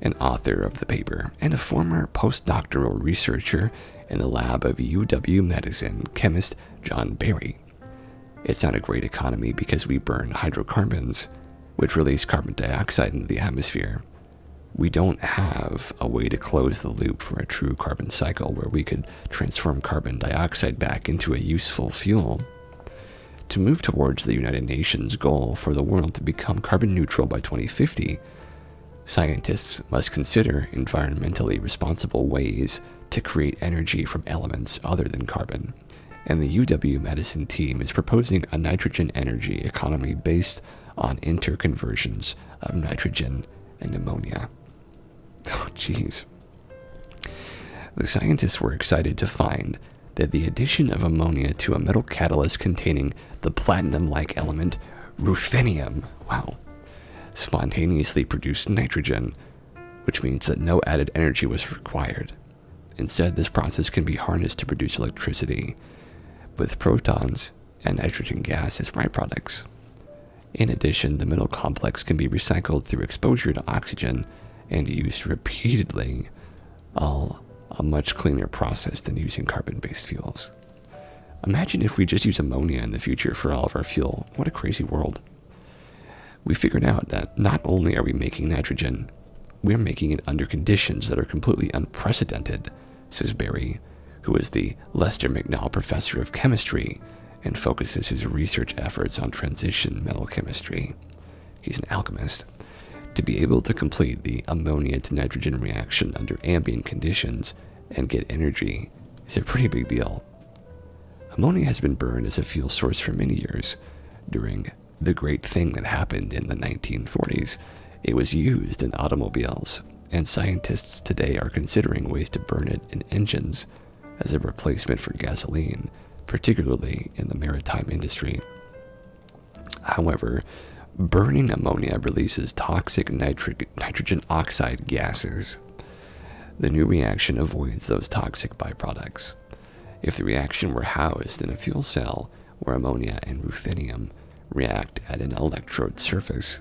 an author of the paper and a former postdoctoral researcher in the lab of UW-Madison chemist John Berry. It's not a great economy because we burn hydrocarbons, which release carbon dioxide into the atmosphere. We don't have a way to close the loop for a true carbon cycle where we could transform carbon dioxide back into a useful fuel. To move towards the United Nations goal for the world to become carbon neutral by 2050, scientists must consider environmentally responsible ways to create energy from elements other than carbon. And the UW-Madison team is proposing a nitrogen energy economy based on interconversions of nitrogen and ammonia. Oh, jeez. The scientists were excited to find that the addition of ammonia to a metal catalyst containing the platinum-like element ruthenium, spontaneously produced nitrogen, which means that no added energy was required. Instead, this process can be harnessed to produce electricity, with protons and nitrogen gas as byproducts. In addition, the metal complex can be recycled through exposure to oxygen and used repeatedly, all a much cleaner process than using carbon-based fuels. Imagine if we just use ammonia in the future for all of our fuel. What a crazy world. We figured out that not only are we making nitrogen, we're making it under conditions that are completely unprecedented, says Berry, who is the Lester McNall Professor of Chemistry and focuses his research efforts on transition metal chemistry. He's an alchemist. To be able to complete the ammonia to nitrogen reaction under ambient conditions and get energy is a pretty big deal. Ammonia has been burned as a fuel source for many years. During the great thing that happened in the 1940s, it was used in automobiles, and scientists today are considering ways to burn it in engines as a replacement for gasoline, particularly in the maritime industry. However, Burning ammonia releases toxic nitrogen oxide gases. The new reaction avoids those toxic byproducts. If the reaction were housed in a fuel cell where ammonia and ruthenium react at an electrode surface,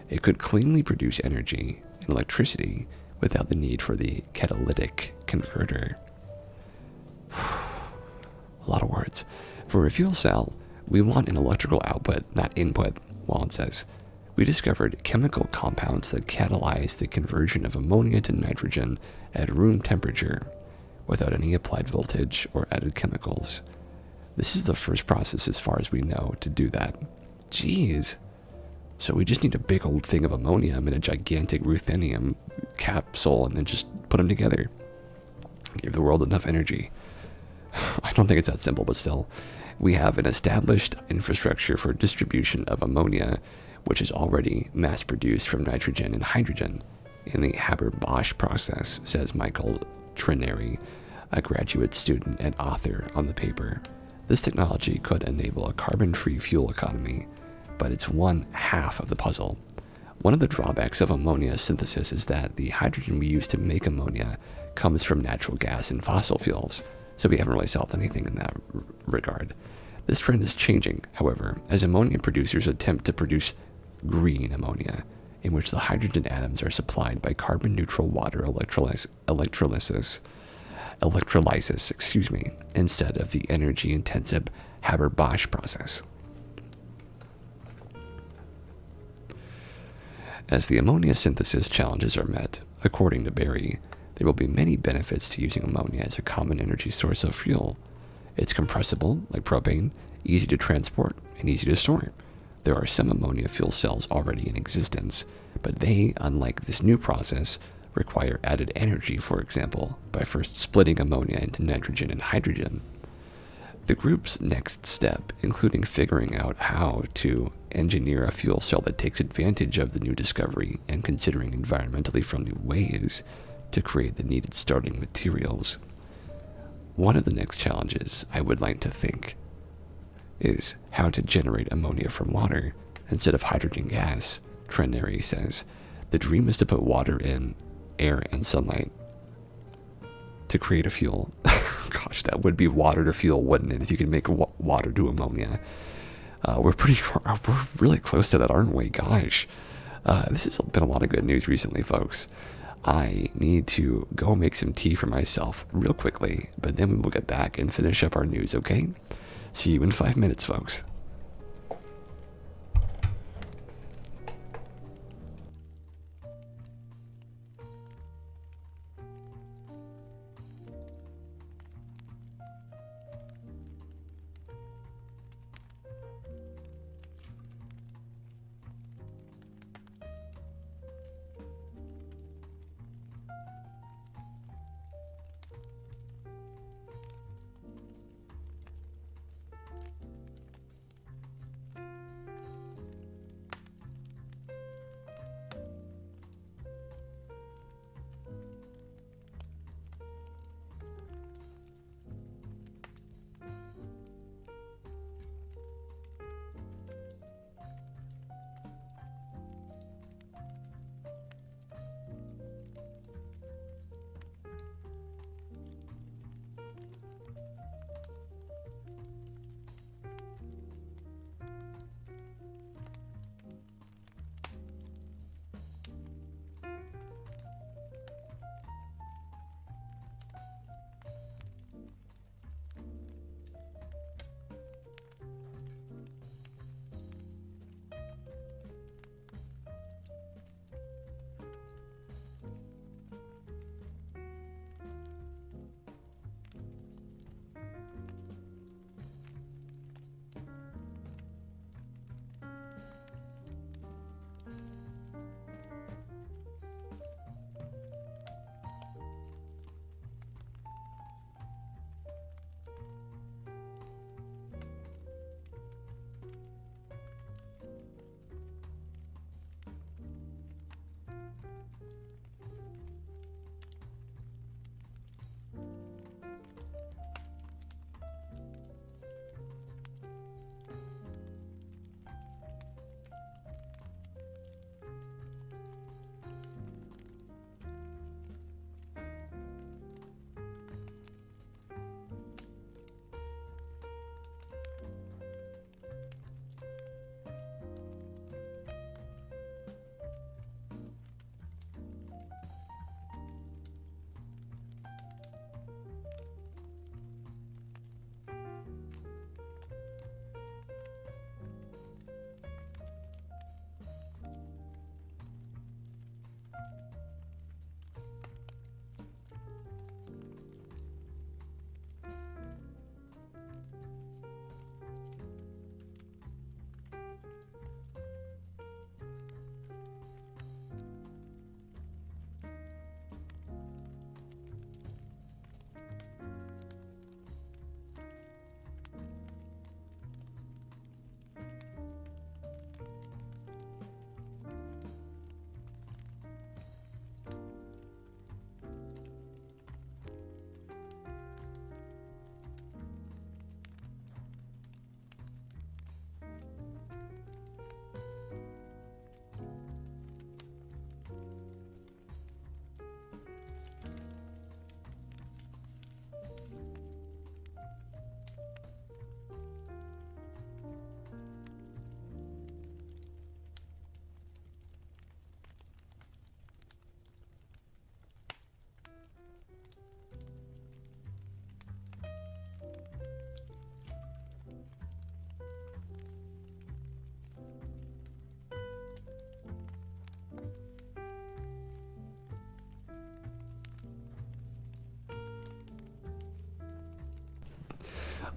it could cleanly produce energy and electricity without the need for the catalytic converter. A lot of words. For a fuel cell, we want an electrical output, not input, Wallen says. We discovered chemical compounds that catalyze the conversion of ammonia to nitrogen at room temperature without any applied voltage or added chemicals. This is the first process, as far as we know, to do that. Jeez. So we just need a big old thing of ammonium and a gigantic ruthenium capsule and then just put them together. Give the world enough energy. I don't think it's that simple, but still. We have an established infrastructure for distribution of ammonia, which is already mass-produced from nitrogen and hydrogen in the Haber-Bosch process, says Michael Trineri, a graduate student and author on the paper. This technology could enable a carbon-free fuel economy, but it's one half of the puzzle. One of the drawbacks of ammonia synthesis is that the hydrogen we use to make ammonia comes from natural gas and fossil fuels, so we haven't really solved anything in that regard. This trend is changing, however, as ammonia producers attempt to produce green ammonia, in which the hydrogen atoms are supplied by carbon-neutral water electrolysis, instead of the energy-intensive Haber-Bosch process. As the ammonia synthesis challenges are met, according to Berry, there will be many benefits to using ammonia as a common energy source of fuel. It's compressible, like propane, easy to transport, and easy to store. There are some ammonia fuel cells already in existence, but they, unlike this new process, require added energy, for example, by first splitting ammonia into nitrogen and hydrogen. The group's next step, including figuring out how to engineer a fuel cell that takes advantage of the new discovery and considering environmentally friendly ways to create the needed starting materials. One of the next challenges I would like to think is how to generate ammonia from water instead of hydrogen gas, Trineri says. The dream is to put water in air and sunlight to create a fuel. Gosh, that would be water to fuel, wouldn't it? If you could make water to ammonia. We're really close to that, aren't we? Gosh. This has been a lot of good news recently, folks. I need to go make some tea for myself real quickly, but then we will get back and finish up our news, okay? See you in 5 minutes, folks.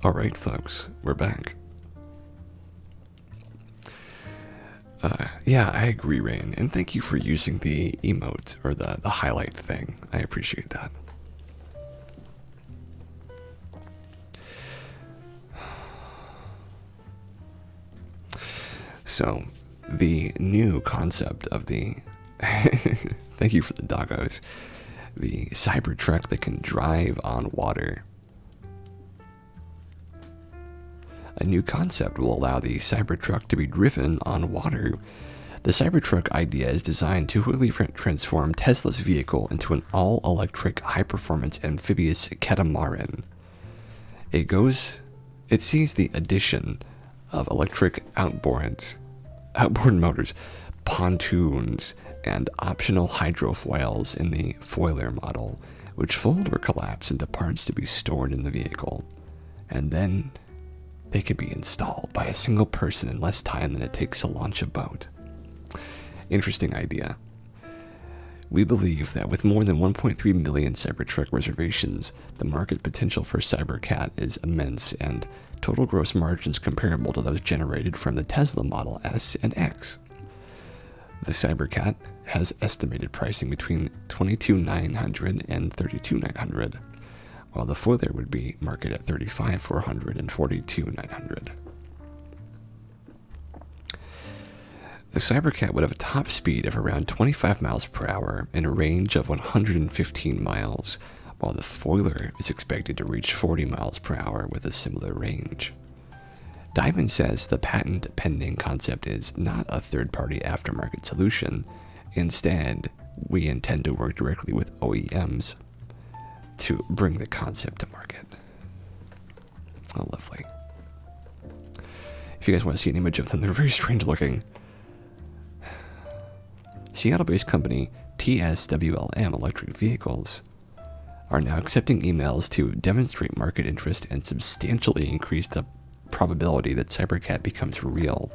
Alright, folks, we're back. Yeah, I agree, Rain, and thank you for using the emote, or the highlight thing. I appreciate that. So, the new concept of the... thank you for the doggos. The Cybertruck that can drive on water. A new concept will allow the Cybertruck to be driven on water. The Cybertruck idea is designed to quickly transform Tesla's vehicle into an all-electric, high-performance amphibious catamaran. It sees the addition of electric outboard motors, pontoons, and optional hydrofoils in the foiler model, which fold or collapse into parts to be stored in the vehicle. And then they can be installed by a single person in less time than it takes to launch a boat. Interesting idea. We believe that with more than 1.3 million Cybertruck reservations, the market potential for Cybercat is immense and total gross margins comparable to those generated from the Tesla Model S and X. The Cybercat has estimated pricing between $22,900 and $32,900, while the foiler would be marketed at $35,400 and $42,900. The Cybercat would have a top speed of around 25 miles per hour and a range of 115 miles, while the foiler is expected to reach 40 miles per hour with a similar range. Diamond says the patent-pending concept is not a third-party aftermarket solution. Instead, we intend to work directly with OEMs to bring the concept to market. Oh, lovely. If you guys want to see an image of them, they're very strange looking. Seattle-based company TSWLM Electric Vehicles are now accepting emails to demonstrate market interest and substantially increase the probability that Cybercat becomes real.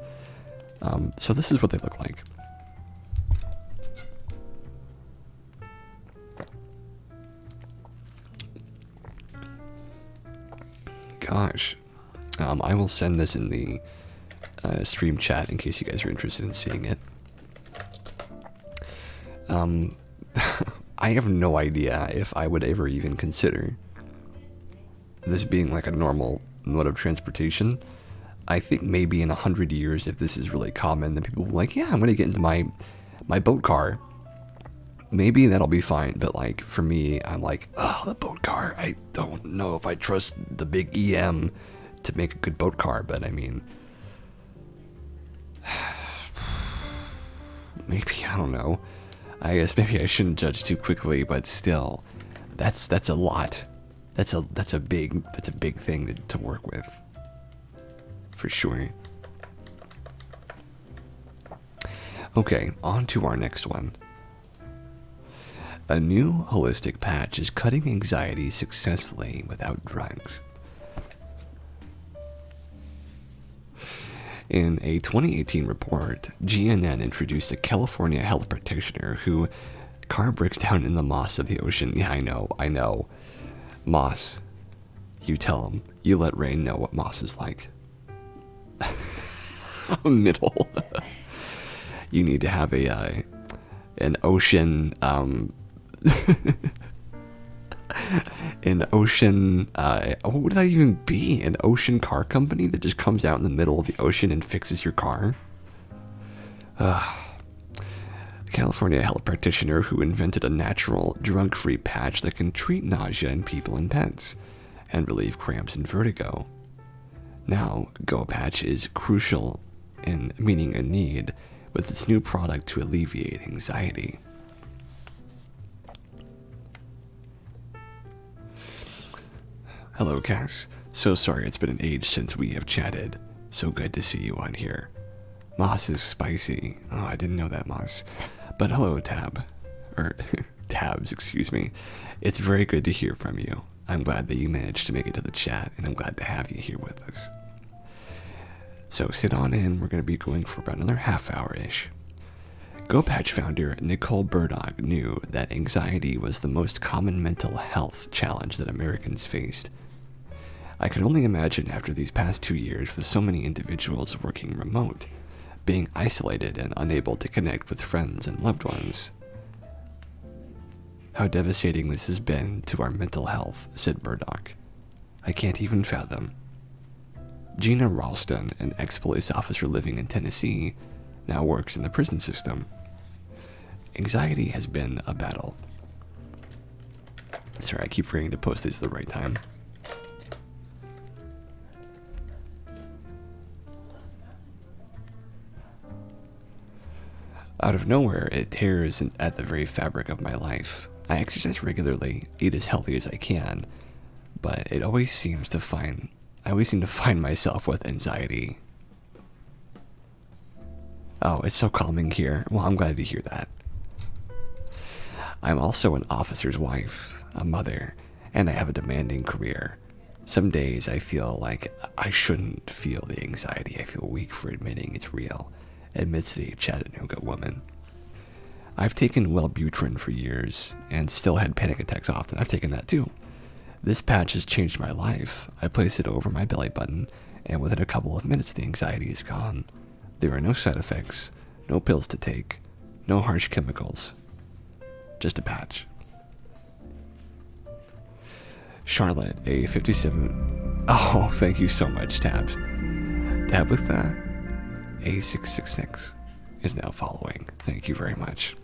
So this is what they look like. Gosh. I will send this in the stream chat in case you guys are interested in seeing it. I have no idea if I would ever even consider this being like a normal mode of transportation. I think maybe in 100 years, if this is really common, then people will be like, yeah, I'm going to get into my boat car. Maybe that'll be fine, but like for me, I'm like, oh, the boat car. I don't know if I trust the big EM to make a good boat car, but I mean, maybe, I don't know. I guess maybe I shouldn't judge too quickly, but still, that's a lot. That's a big thing to work with, for sure. Okay, on to our next one. A new holistic patch is cutting anxiety successfully without drugs. In a 2018 report, GNN introduced a California health practitioner who car breaks down in the moss of the ocean. Yeah, I know. Moss. You tell him. You let Rain know what moss is like. Middle. You need to have an ocean, what would that even be? An ocean car company that just comes out in the middle of the ocean and fixes your car? California health practitioner who invented a natural, drug-free patch that can treat nausea in people and pets, and relieve cramps and vertigo. Now, GoPatch is crucial in meeting a need with its new product to alleviate anxiety. Hello, Cass. So sorry it's been an age since we have chatted. So good to see you on here. Moss is spicy. Oh, I didn't know that, Moss. But hello, Tabs, excuse me. It's very good to hear from you. I'm glad that you managed to make it to the chat, and I'm glad to have you here with us. So sit on in. We're going to be going for about another half hour-ish. GoPatch founder Nicole Burdock knew that anxiety was the most common mental health challenge that Americans faced. I could only imagine after these past 2 years with so many individuals working remote, being isolated and unable to connect with friends and loved ones. How devastating this has been to our mental health, said Murdoch. I can't even fathom. Gina Ralston, an ex-police officer living in Tennessee, now works in the prison system. Anxiety has been a battle. Sorry, I keep forgetting to post these at the right time. Out of nowhere, it tears at the very fabric of my life. I exercise regularly, eat as healthy as I can, but I always seem to find myself with anxiety. Oh, it's so calming here. Well, I'm glad to hear that. I'm also an officer's wife, a mother, and I have a demanding career. Some days I feel like I shouldn't feel the anxiety. I feel weak for admitting it's real, admits the Chattanooga woman. I've taken Wellbutrin for years and still had panic attacks often. I've taken that too. This patch has changed my life. I place it over my belly button, and within a couple of minutes the anxiety is gone. There are no side effects, no pills to take, no harsh chemicals. Just a patch. Charlotte, a 57... Oh, thank you so much, Tabs. Tabitha, A666, is now following. Thank you very much.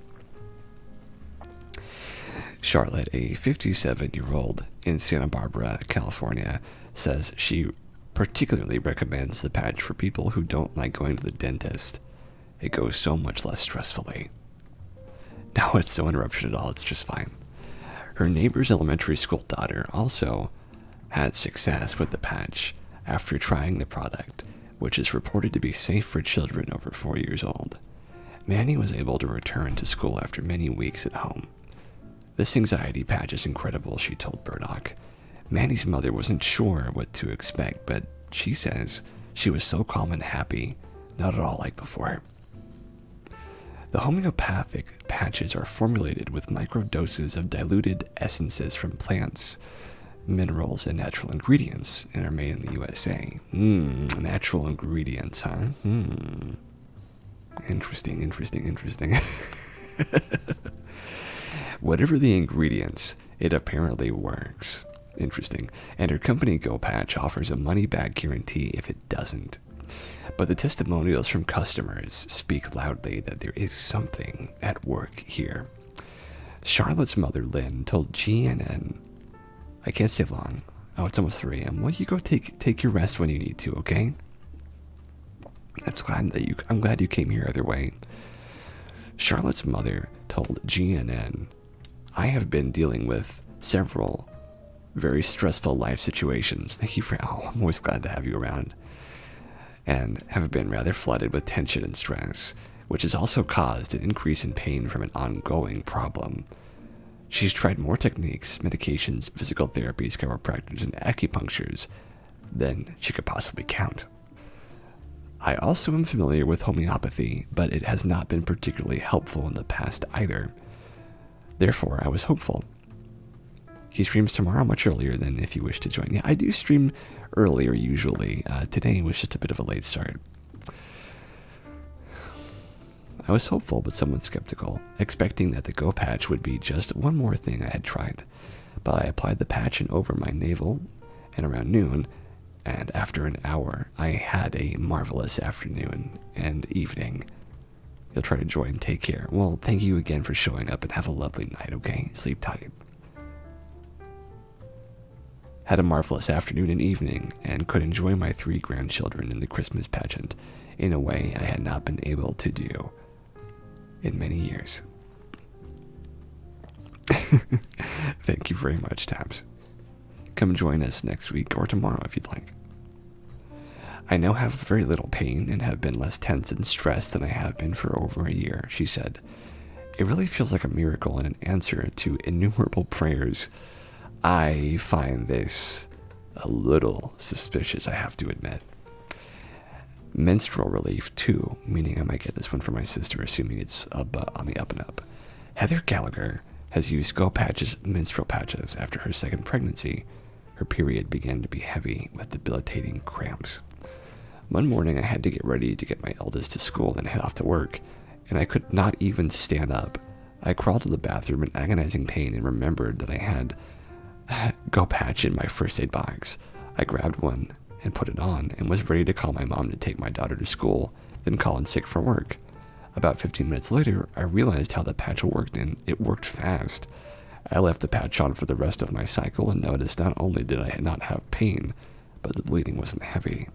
Charlotte, a 57-year-old in Santa Barbara, California, says she particularly recommends the patch for people who don't like going to the dentist. It goes so much less stressfully. No, it's no interruption at all. It's just fine. Her neighbor's elementary school daughter also had success with the patch after trying the product, which is reported to be safe for children over 4 years old. Manny was able to return to school after many weeks at home. This anxiety patch is incredible, she told Murdoch. Manny's mother wasn't sure what to expect, but she says she was so calm and happy, not at all like before. The homeopathic patches are formulated with microdoses of diluted essences from plants, minerals, and natural ingredients, and are made in the USA. Natural ingredients, huh? Interesting. Whatever the ingredients, it apparently works. Interesting. And her company GoPatch offers a money-back guarantee if it doesn't. But the testimonials from customers speak loudly that there is something at work here. Charlotte's mother, Lynn, told GNN, I can't stay long. Oh, it's almost 3 a.m. Well, you go take your rest when you need to, okay? I'm glad you came here either way. Charlotte's mother told GNN, I have been dealing with several very stressful life situations. Thank you for, I'm always glad to have you around. And have been rather flooded with tension and stress, which has also caused an increase in pain from an ongoing problem. She's tried more techniques, medications, physical therapies, chiropractors, and acupunctures than she could possibly count. I also am familiar with homeopathy, but it has not been particularly helpful in the past either. Therefore, I was hopeful. He streams tomorrow much earlier than if you wish to join. Yeah, I do stream earlier usually. Today was just a bit of a late start. I was hopeful but somewhat skeptical, expecting that the GoPatch would be just one more thing I had tried. But I applied the patch and over my navel, and around noon, and after an hour, I had a marvelous afternoon and evening. You'll try to join. Take care. Well, thank you again for showing up and have a lovely night, okay? Sleep tight. Had a marvelous afternoon and evening, and could enjoy my 3 grandchildren in the Christmas pageant in a way I had not been able to do in many years. Thank you very much, Tabs. Come join us next week or tomorrow if you'd like. I now have very little pain and have been less tense and stressed than I have been for over a year, she said. It really feels like a miracle and an answer to innumerable prayers. I find this a little suspicious, I have to admit. Menstrual relief, too, meaning I might get this one for my sister, assuming it's on the up and up. Heather Gallagher has used GoPatch's menstrual patches after her second pregnancy. her period began to be heavy with debilitating cramps. One morning I had to get ready to get my eldest to school and head off to work, and I could not even stand up. I crawled to the bathroom in agonizing pain and remembered that I had Go Patch in my first aid box. I grabbed one and put it on and was ready to call my mom to take my daughter to school, then call in sick for work. About 15 minutes later, I realized how the patch worked, and it worked fast. I left the patch on for the rest of my cycle and noticed not only did I not have pain, but the bleeding wasn't heavy.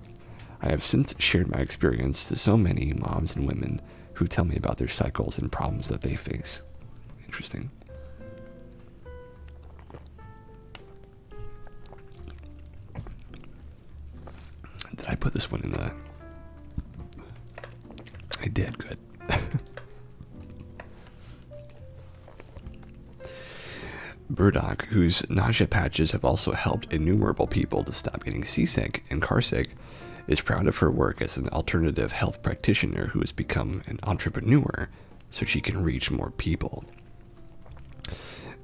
I have since shared my experience to so many moms and women who tell me about their cycles and problems that they face. Interesting. Did I put this one in the... I did, good. Burdock, whose nausea patches have also helped innumerable people to stop getting seasick and carsick, is proud of her work as an alternative health practitioner who has become an entrepreneur so she can reach more people.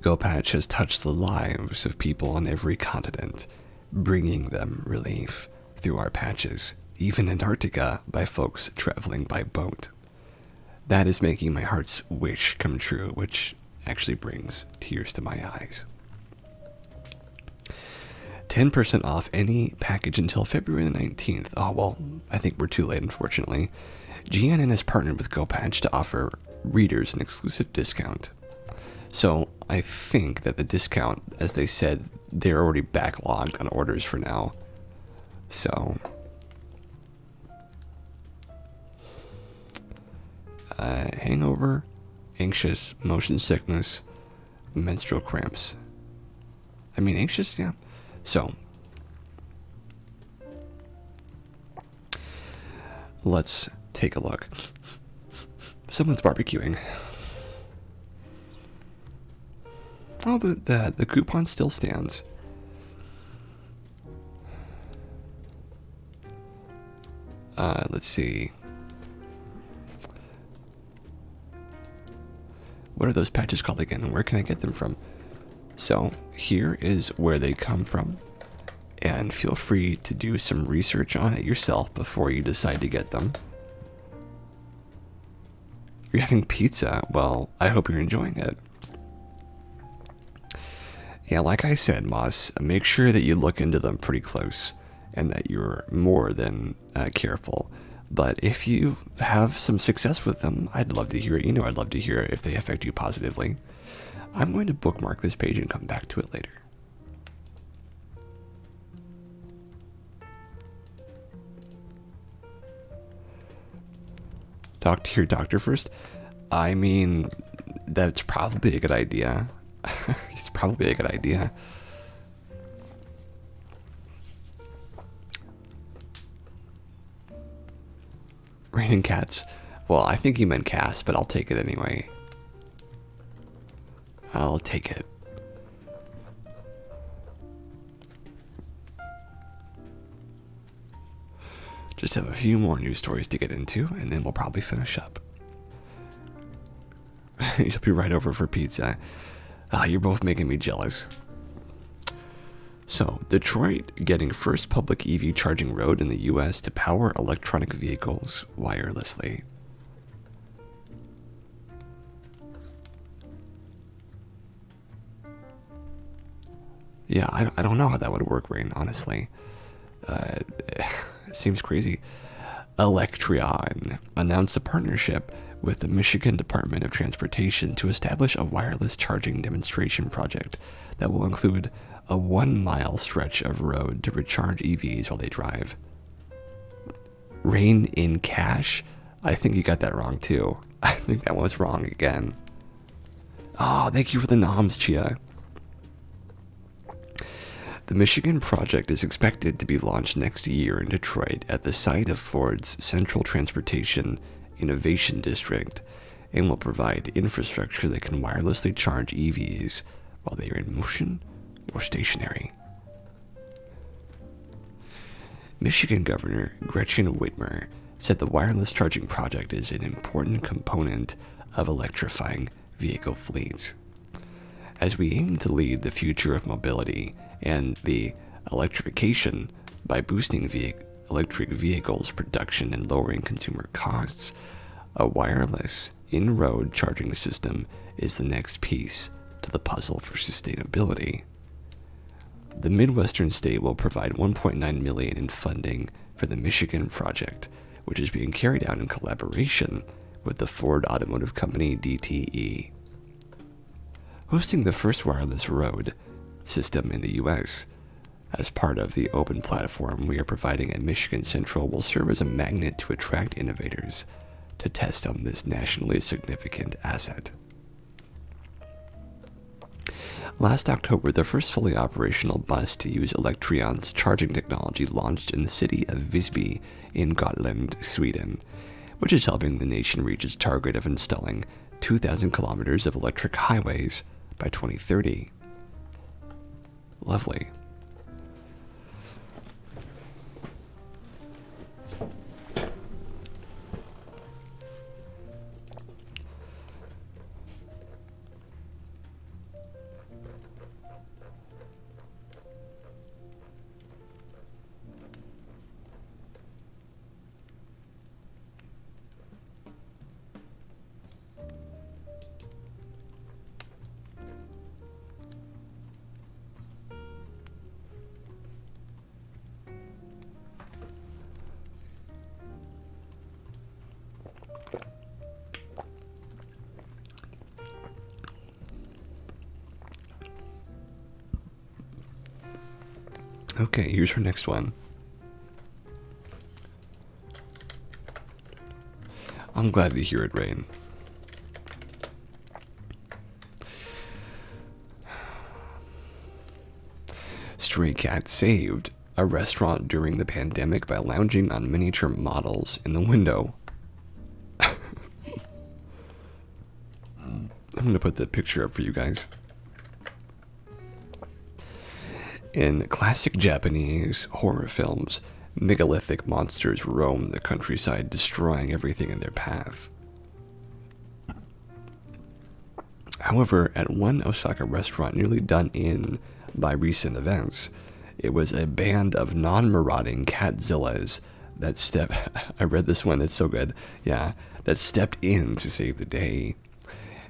GoPatch has touched the lives of people on every continent, bringing them relief through our patches, even Antarctica, by folks traveling by boat. That is making my heart's wish come true, which actually brings tears to my eyes. 10% off any package until February the 19th. Oh, well, I think we're too late, unfortunately. GNN has partnered with GoPatch to offer readers an exclusive discount. So I think that the discount, as they said, they're already backlogged on orders for now. So, hangover, anxious, motion sickness, menstrual cramps. I mean, anxious, yeah. So, let's take a look. Someone's barbecuing. Oh, the coupon still stands. Let's see. What are those patches called again, and where can I get them from? So, here is where they come from, and feel free to do some research on it yourself before you decide to get them. You're having pizza? Well, I hope you're enjoying it. Yeah, like I said, Moss, make sure that you look into them pretty close and that you're more than careful. But if you have some success with them, I'd love to hear it. You know, I'd love to hear if they affect you positively. I'm going to bookmark this page and come back to it later. Talk to your doctor first? I mean, that's probably a good idea. It's probably a good idea. Raining cats. Well, I think he meant cast, but I'll take it anyway. I'll take it. Just have a few more news stories to get into, and then we'll probably finish up. You'll be right over for pizza. You're both making me jealous. So, Detroit getting first public EV charging road in the US to power electronic vehicles wirelessly. Yeah, I don't know how that would work, Rain, honestly. It seems crazy. Electreon announced a partnership with the Michigan Department of Transportation to establish a wireless charging demonstration project that will include a 1-mile stretch of road to recharge EVs while they drive. Rain in cash? I think you got that wrong too. I think that was wrong again. Oh, thank you for the noms, Chia. The Michigan project is expected to be launched next year in Detroit at the site of Ford's Central Transportation Innovation District and will provide infrastructure that can wirelessly charge EVs while they are in motion or stationary. Michigan Governor Gretchen Whitmer said the wireless charging project is an important component of electrifying vehicle fleets. As we aim to lead the future of mobility and the electrification by boosting electric vehicles production and lowering consumer costs. A wireless in-road charging system is the next piece to the puzzle for sustainability. The Midwestern state will provide $1.9 million in funding for the Michigan project, which is being carried out in collaboration with the Ford automotive company DTE. Hosting the first wireless road system in the U.S. as part of the open platform we are providing at Michigan Central will serve as a magnet to attract innovators to test on this nationally significant asset. Last October, the first fully operational bus to use Electrion's charging technology launched in the city of Visby in Gotland, Sweden, which is helping the nation reach its target of installing 2,000 kilometers of electric highways by 2030. Lovely. Okay, here's her next one. I'm glad to hear it rain. Stray cat saved a restaurant during the pandemic by lounging on miniature models in the window. I'm going to put the picture up for you guys. In classic Japanese horror films, megalithic monsters roam the countryside, destroying everything in their path. However, at one Osaka restaurant nearly done in by recent events, it was a band of non-marauding catzillas that I read this one, it's so good, yeah, that stepped in to save the day.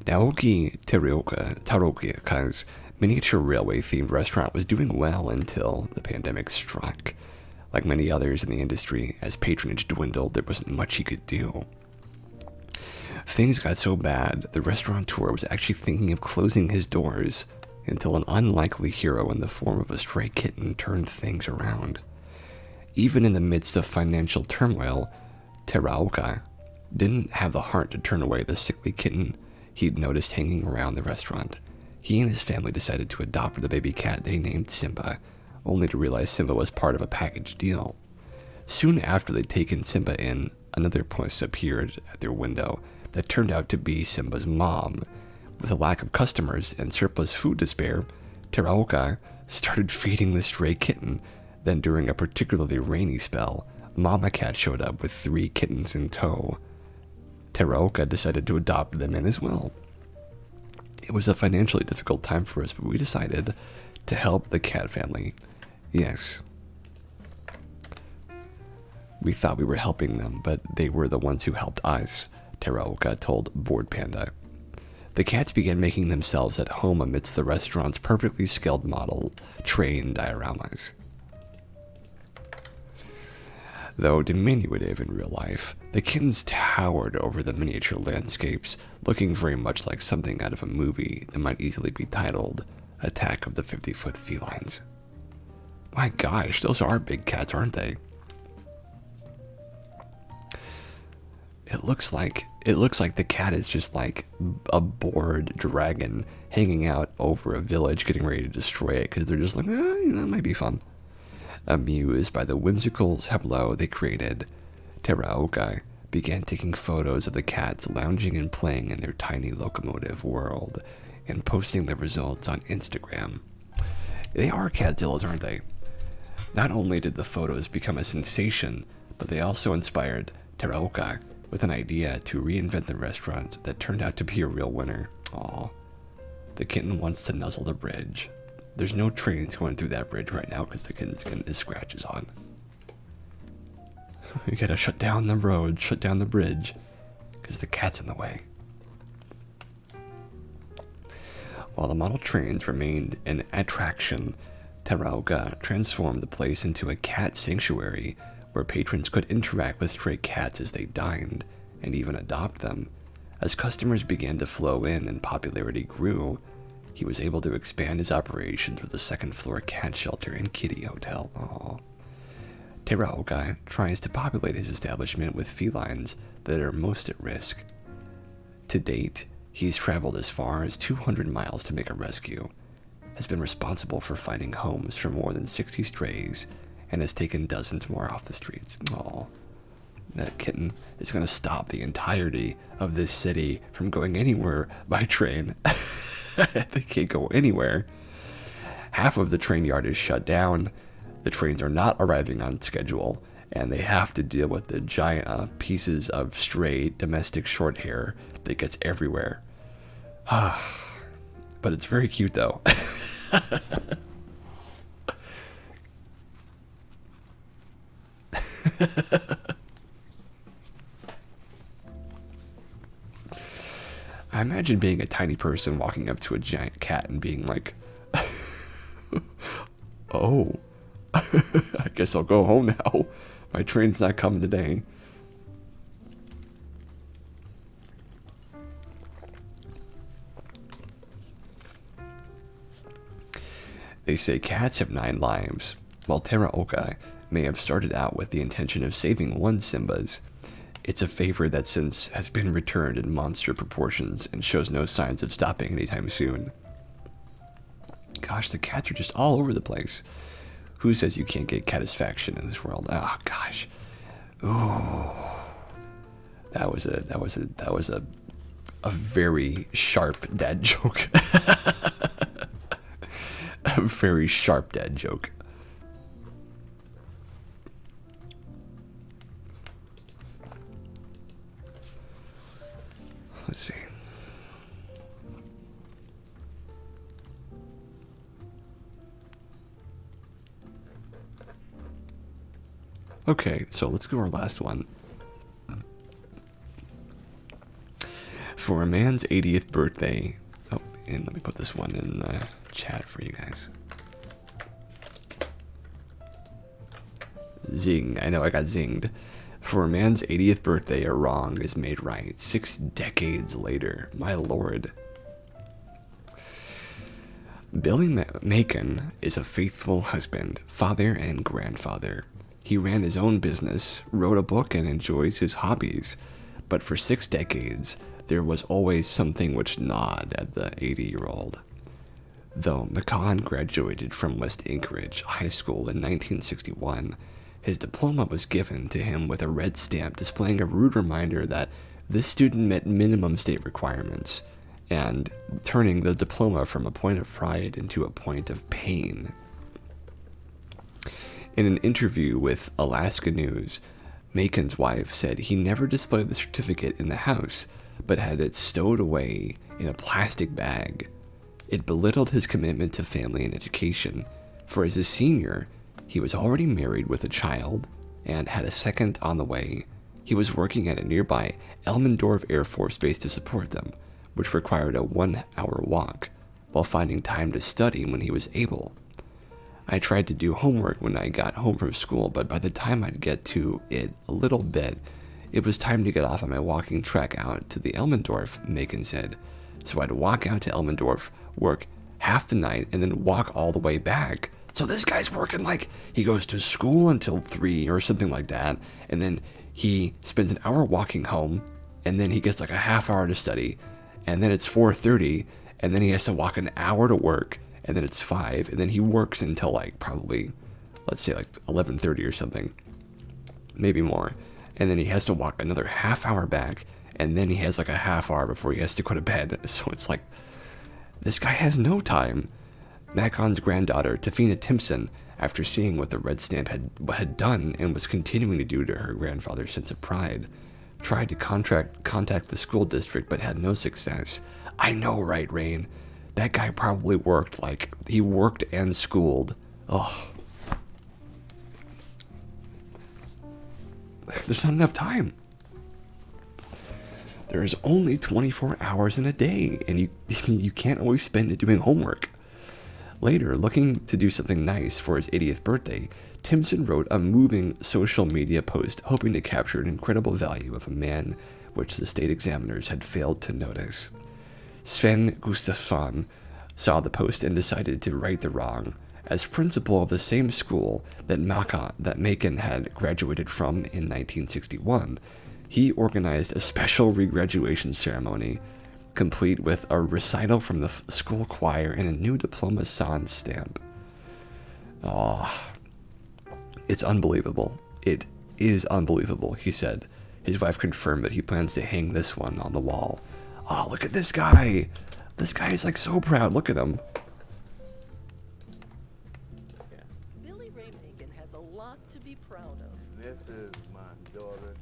Naoki Taroka's miniature railway-themed restaurant was doing well until the pandemic struck. Like many others in the industry, as patronage dwindled, there wasn't much he could do. Things got so bad, the restaurateur was actually thinking of closing his doors until an unlikely hero in the form of a stray kitten turned things around. Even in the midst of financial turmoil, Teraoka didn't have the heart to turn away the sickly kitten he'd noticed hanging around the restaurant. He and his family decided to adopt the baby cat they named Simba, only to realize Simba was part of a package deal. Soon after they'd taken Simba in, another puss appeared at their window that turned out to be Simba's mom. With a lack of customers and surplus food to spare, Teraoka started feeding the stray kitten. Then during a particularly rainy spell, Mama Cat showed up with 3 kittens in tow. Teraoka decided to adopt them in as well. It was a financially difficult time for us, but we decided to help the cat family. Yes. We thought we were helping them, but they were the ones who helped us, Teraoka told Bored Panda. The cats began making themselves at home amidst the restaurant's perfectly scaled model train dioramas. Though diminutive in real life, the kittens towered over the miniature landscapes, looking very much like something out of a movie that might easily be titled Attack of the 50-Foot Felines. My gosh, those are big cats, aren't they? It looks like the cat is just like a bored dragon hanging out over a village getting ready to destroy it because they're just like, that might be fun. Amused by the whimsical tableau they created, Teraoka began taking photos of the cats lounging and playing in their tiny locomotive world and posting the results on Instagram. They are catzillas, aren't they? Not only did the photos become a sensation, but they also inspired Teraoka with an idea to reinvent the restaurant that turned out to be a real winner. Aww. The kitten wants to nuzzle the bridge. There's no trains going through that bridge right now because the kid's getting his scratches on. You gotta shut down the road, shut down the bridge, because the cat's in the way. While the model trains remained an attraction, Teraoka transformed the place into a cat sanctuary where patrons could interact with stray cats as they dined and even adopt them. As customers began to flow in and popularity grew, he was able to expand his operations with a second-floor cat shelter and kitty hotel. Aww. Teraoka tries to populate his establishment with felines that are most at risk. To date, he's traveled as far as 200 miles to make a rescue, has been responsible for finding homes for more than 60 strays, and has taken dozens more off the streets. Aww. That kitten is going to stop the entirety of this city from going anywhere by train. They can't go anywhere. Half of the train yard is shut down. The trains are not arriving on schedule, and they have to deal with the giant pieces of stray domestic short hair that gets everywhere. But it's very cute, though. I imagine being a tiny person walking up to a giant cat and being like, oh, I guess I'll go home now. My train's not coming today. They say cats have 9 lives. While Teraoka may have started out with the intention of saving one Simba's, it's a favor that since has been returned in monster proportions and shows no signs of stopping anytime soon. Gosh, the cats are just all over the place. Who says you can't get satisfaction in this world? Oh gosh. Ooh. That was a very sharp dad joke. A very sharp dad joke. Let's see. Okay, so let's go to our last one. For a man's 80th birthday. Oh, and let me put this one in the chat for you guys. Zing. I know I got zinged. For a man's 80th birthday, a wrong is made right 6 decades later. My lord. Billy Macon is a faithful husband, father, and grandfather. He ran his own business, wrote a book, and enjoys his hobbies. But for 6 decades, there was always something which gnawed at the 80-year-old. Though Macon graduated from West Anchorage High School in 1961, his diploma was given to him with a red stamp displaying a rude reminder that this student met minimum state requirements, and turning the diploma from a point of pride into a point of pain. In an interview with Alaska News, Macon's wife said he never displayed the certificate in the house, but had it stowed away in a plastic bag. It belittled his commitment to family and education, for as a senior, he was already married with a child and had a second on the way. He was working at a nearby Elmendorf Air Force Base to support them, which required a 1-hour walk, while finding time to study when he was able. I tried to do homework when I got home from school, but by the time I'd get to it a little bit, it was time to get off on my walking trek out to the Elmendorf, Macon said. So I'd walk out to Elmendorf, work half the night, and then walk all the way back. So this guy's working like he goes to school until 3 or something like that, and then he spends an hour walking home, and then he gets like a half hour to study, and then it's 4:30, and then he has to walk an hour to work, and then it's 5, and then he works until like probably, let's say like 11:30 or something, maybe more, and then he has to walk another half hour back, and then he has like a half hour before he has to go to bed. So it's like, this guy has no time. Macon's granddaughter, Tafina Timpson, after seeing what the red stamp had done and was continuing to do to her grandfather's sense of pride, tried to contact the school district but had no success. I know, right, Rain? That guy probably worked, like, he worked and schooled. Oh. There's not enough time. There's only 24 hours in a day, and you can't always spend it doing homework. Later, looking to do something nice for his 80th birthday, Timson wrote a moving social media post hoping to capture an incredible value of a man which the state examiners had failed to notice. Sven Gustafsson saw the post and decided to right the wrong. As principal of the same school that Macon had graduated from in 1961, he organized a special regraduation ceremony, complete with a recital from the school choir and a new diploma sans stamp. Oh, it's unbelievable. It is unbelievable, he said. His wife confirmed that he plans to hang this one on the wall. Oh, look at this guy. This guy is like so proud. Look at him. Billy Ray Macon has a lot to be proud of. This is my daughter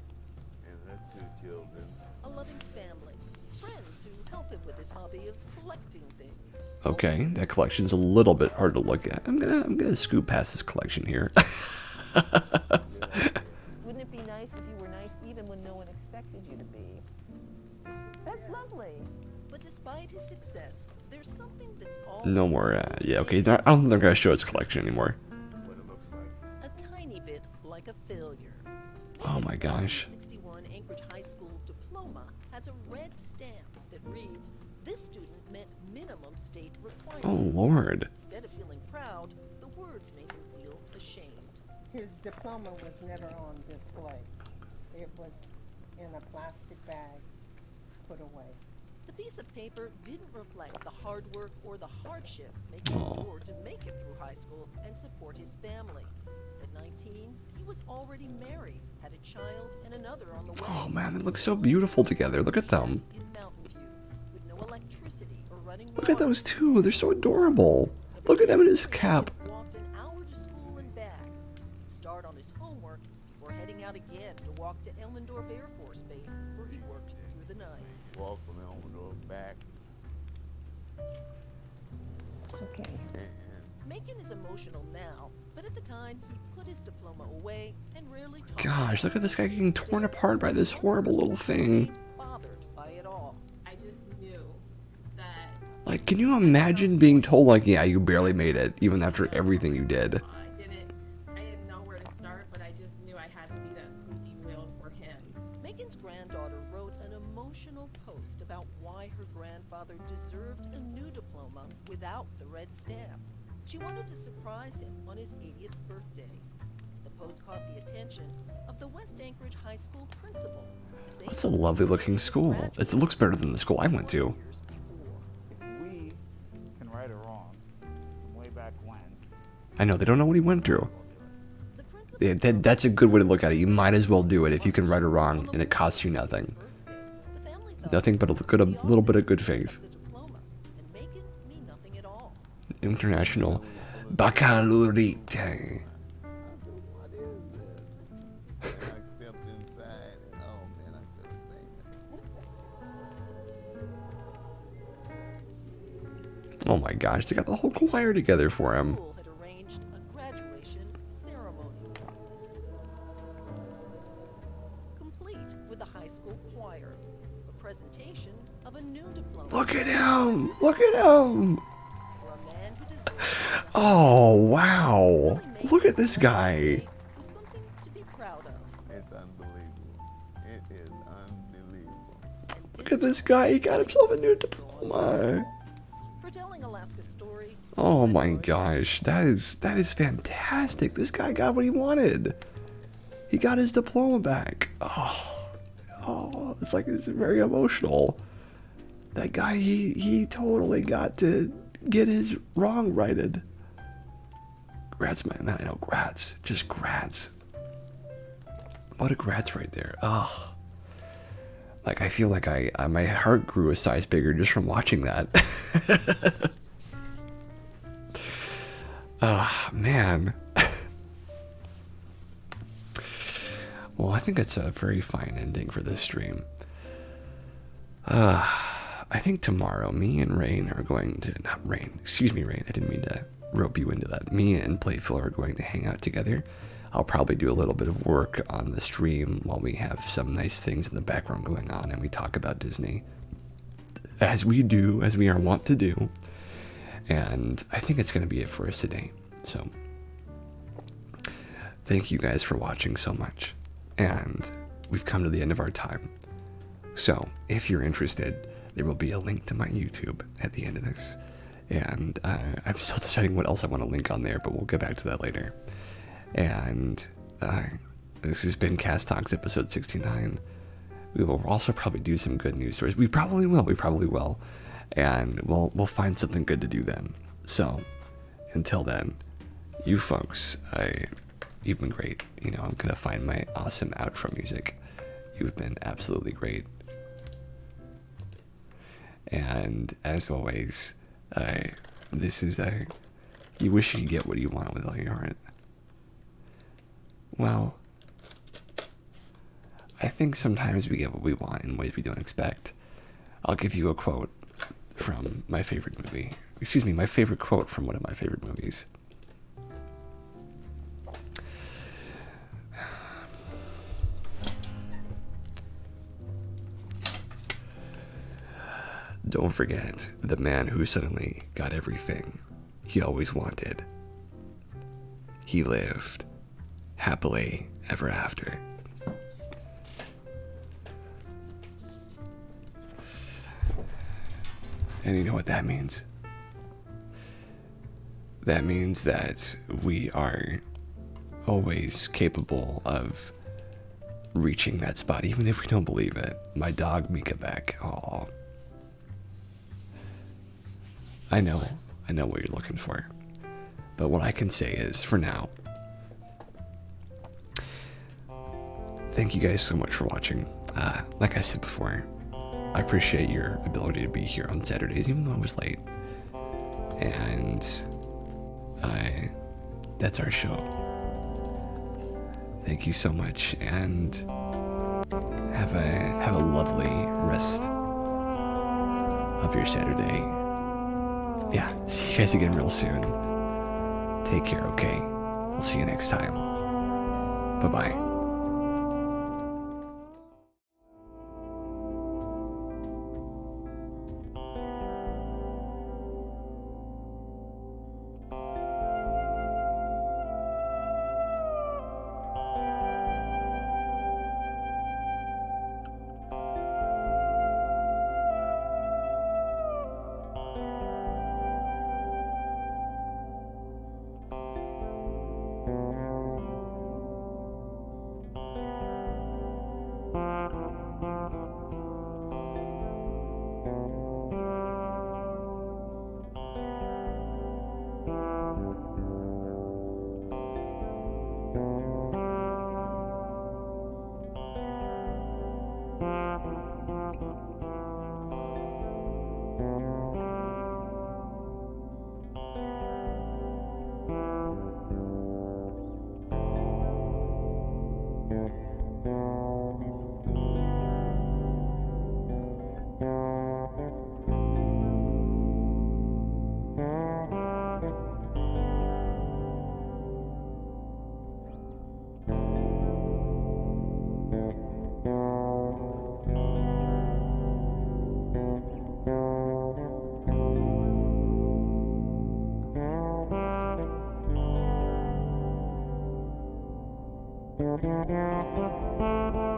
and her 2 children. A loving family, friends who help him with his hobby of collecting things. Okay, that collection's a little bit hard to look at. I'm gonna scoot past this collection here. Wouldn't it be nice if you were nice even when no one expected you to be? That's lovely. But despite his success, there's something that's always No more, yeah, okay, I don't think they're gonna show his collection anymore. What it looks like. a tiny bit like a failure. Oh my gosh. 61 Anchorage High School diploma has a red stamp that reads, "This student met minimum state requirements." Oh lord. Instead of feeling proud, the words made him feel ashamed. His diploma was never on display. It was in a plastic bag, put away. The piece of paper didn't reflect the hard work or the hardship making Aw. afford to make it through high school and support his family. At 19, he was already married, had a child and another on the way. Oh man, they look so beautiful together. Look at them. In Mountain View, with no electricity or running Look at water. those two. They're so adorable. Look at him in his cap. Walked an hour to school and back. Start on his homework before heading out again to walk to Elmendorf Air Force Base, where he worked through the night. Walk from Elmendorf back. It's okay. And Macon is emotional now, but at the time he put his diploma away and rarely talked. Gosh, look at this guy getting torn apart by this horrible little thing. Bothered by it all. I just knew that Like, can you imagine being told, like, yeah, you barely made it, even after everything you did? I had nowhere to start, but I just knew I had to be that squeaky wheel for him. Macon's granddaughter wrote an emotional post about why her grandfather deserved a new diploma without the red stamp. She wanted to surprise him on his 80th birthday. The post caught the attention of the West Anchorage High School principal. the same It's a lovely looking school. It looks better than the school I went to. years before. If we can right a wrong from way back when, I know, they don't know what he went through. The principal Yeah, that's a good way to look at it. You might as well do it if you can right or wrong, and it costs you nothing. The family thought Nothing but a little bit of good faith. the diploma, and Macon knew nothing at all. International Baccalaureate. I said, what is this? And I stepped inside and oh man, I couldn't think it. Oh my gosh, they got the whole choir together for him. School had arranged a graduation ceremony, complete with the high school choir, a presentation of a new diploma Look at him! Look at him! for a man who deserved Oh, wow. Look at this guy. was something to be proud of. It's unbelievable. It is unbelievable. Look at this guy. He got himself a new diploma. For telling Alaska's story, Oh my gosh. That is fantastic. This guy got what he wanted. He got his diploma back. Oh, it's very emotional. That guy, he totally got to get his wrong righted. Grats, man. I know, grats. Just grats. What a grats right there. Oh. Like, I feel like my heart grew a size bigger just from watching that. Man. Well, I think it's a very fine ending for this stream. I think tomorrow, me and Rain are going to, not Rain, excuse me, Rain, I didn't mean to rope you into that. Me and Playful are going to hang out together. I'll probably do a little bit of work on the stream while we have some nice things in the background going on and we talk about Disney. As we do, as we are wont to do. And I think it's going to be it for us today. So, thank you guys for watching so much. And we've come to the end of our time. So, if you're interested, there will be a link to my YouTube at the end of this. And I'm still deciding what else I want to link on there, but we'll get back to that later. And this has been Cast Talks episode 69. We will also probably do some good news stories. We probably will. And we'll find something good to do then. So, until then, you folks, you've been great. You know, I'm going to find my awesome outro music. You've been absolutely great. And as always, this is you wish you could get what you want with all your heart. Well, I think sometimes we get what we want in ways we don't expect. I'll give you a quote from my favorite movie. Excuse me, my favorite quote from one of my favorite movies. Don't forget the man who suddenly got everything he always wanted. He lived happily ever after. And you know what that means? That means that we are always capable of reaching that spot, even if we don't believe it. My dog, Mika Beck. Oh, I know what you're looking for. But what I can say is, for now, thank you guys so much for watching. Like I said before, I appreciate your ability to be here on Saturdays, even though I was late. And that's our show. Thank you so much, and have a lovely rest of your Saturday. Yeah, see you guys again real soon. Take care, okay? I'll see you next time. Bye-bye. Thank you.